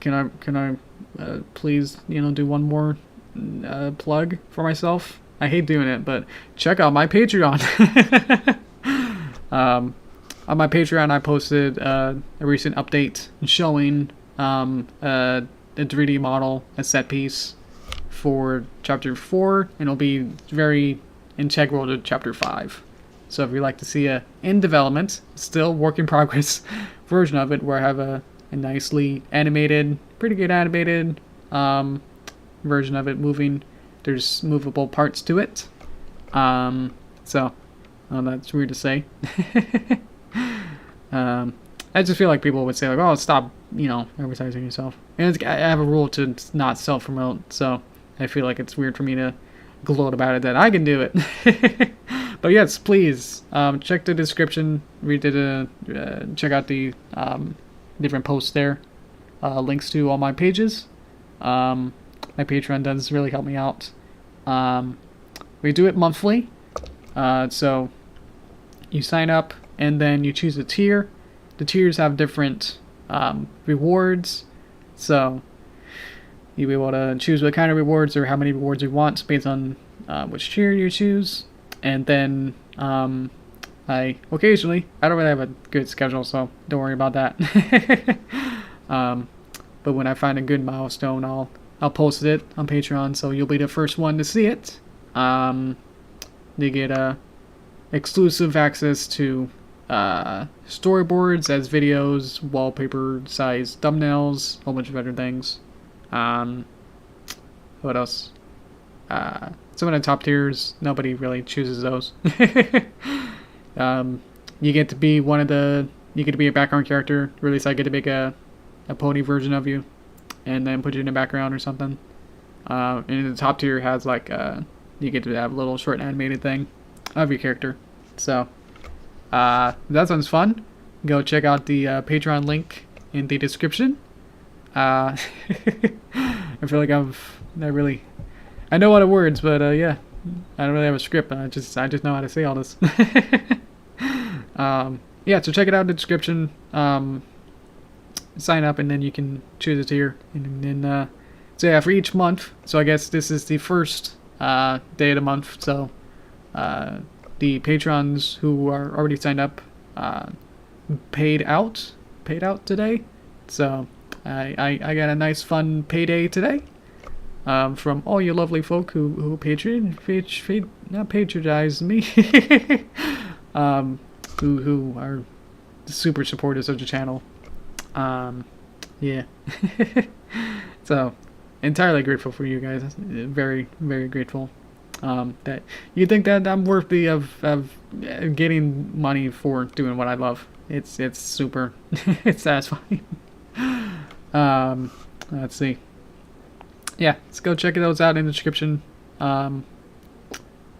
I please, do one more plug for myself? I hate doing it, but check out my Patreon. On my Patreon, I posted a recent update showing a 3D model, a set piece for Chapter 4, and it'll be very integral to Chapter 5. So if you'd like to see a in development, still work in progress version of it, where I have a nicely animated, pretty good animated version of it moving. There's movable parts to it. So that's weird to say. I just feel like people would say, like, oh, stop, advertising yourself. And I have a rule to not self-promote, so I feel like it's weird for me to gloat about it that I can do it. But yes, please, check the description, check out the different posts there, links to all my pages. My Patreon does really help me out. We do it monthly, so you sign up, and then you choose a tier. The tiers have different rewards, so you'll be able to choose what kind of rewards or how many rewards you want based on which tier you choose. And then I occasionally, I don't really have a good schedule, so don't worry about that. But when I find a good milestone, I'll post it on Patreon, so you'll be the first one to see it. You get exclusive access to storyboards as videos, wallpaper-sized thumbnails, a whole bunch of other things. What else? Some of the top tiers, nobody really chooses those. You get to be you get to be a background character. Or at least I get to make a pony version of you, and then put you in the background or something. And the top tier has like you get to have a little short animated thing of your character. So that sounds fun. Go check out the Patreon link in the description. I feel like I know a lot of words, but yeah, I don't really have a script. I just know how to say all this. Yeah, so check it out in the description. Sign up, and then you can choose a tier. And then, so yeah, for each month. So I guess this is the first day of the month. So the patrons who are already signed up paid out today. So I got a nice fun payday today. From all you lovely folk who patronize me, who are super supporters of the channel. Yeah. So entirely grateful for you guys. Very, very grateful. That you think that I'm worthy of getting money for doing what I love. It's super. It's satisfying. Let's see. Yeah, let's go check those out in the description.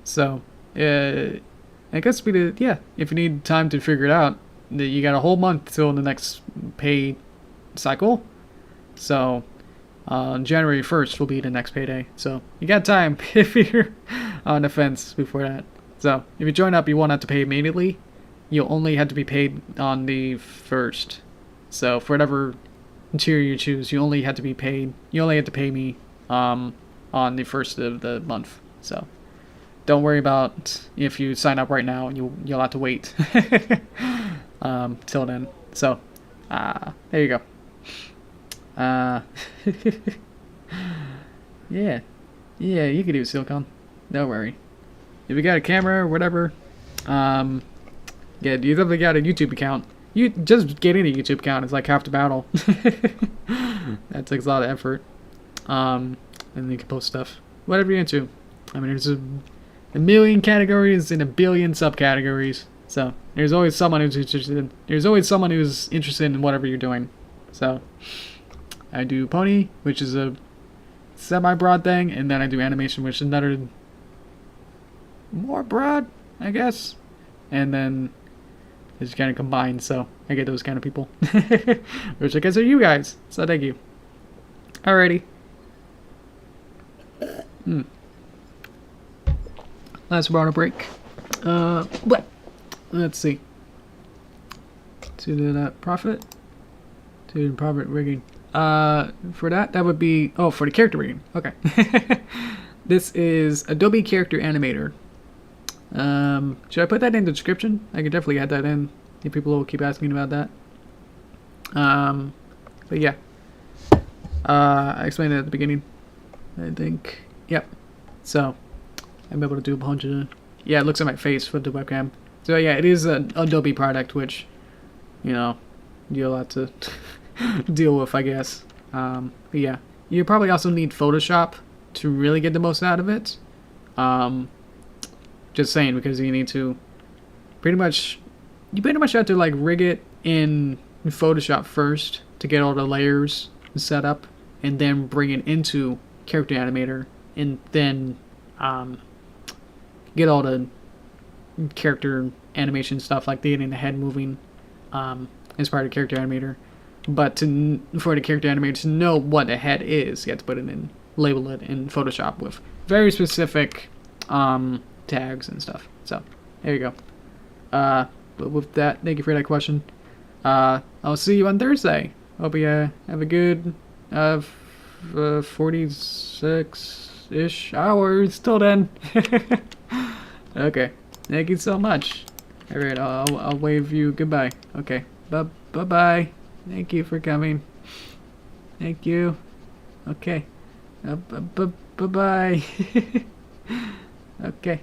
So, I guess if you need time to figure it out, you got a whole month till the next pay cycle. So, January 1st will be the next payday. So, you got time if you're on the fence before that. So, if you join up, you won't have to pay immediately. You'll only have to be paid on the 1st. So, for whatever tier you choose, you only have to pay me on the 1st of the month. So don't worry about if you sign up right now, you'll have to wait till then. So there you go. Yeah, you can do silicone, don't worry. If you got a camera or whatever, yeah, you definitely got a YouTube account. You just getting a YouTube account is like half the battle. That takes a lot of effort. And then you can post stuff, whatever you're into. I mean, there's a million categories and a billion subcategories. So there's always someone who's interested. There's always someone who's interested in whatever you're doing. So I do pony, which is a semi-broad thing, and then I do animation, which is another more broad, I guess. And then it's kind of combined, so I get those kind of people. Which I guess are you guys, so thank you. Alrighty. Last water break. Let's see. To the profit. To the profit rigging. For that would be, for the character rigging. Okay. This is Adobe Character Animator. Should I put that in the description? I could definitely add that in if people will keep asking about that. But yeah. I explained it at the beginning, I think. Yep. So I'm able to do a bunch of, yeah, it looks at my face with the webcam. So yeah, it is an Adobe product, which, you'll have to deal with, I guess. But yeah, you probably also need Photoshop to really get the most out of it. Just saying, because you need to pretty much have to like rig it in Photoshop first to get all the layers set up, and then bring it into Character Animator, and then get all the character animation stuff like getting the head moving as part of Character Animator. But for the Character Animator to know what the head is, you have to put it in, label it in Photoshop with very specific tags and stuff. So there you go. But with that, thank you for that question. I'll see you on Thursday. Hope you have a good 46-ish hours till then. Okay. Thank you so much. Alright, I'll wave you goodbye. Okay. Bye-bye. Thank you for coming. Thank you. Okay. Bye-bye. Okay.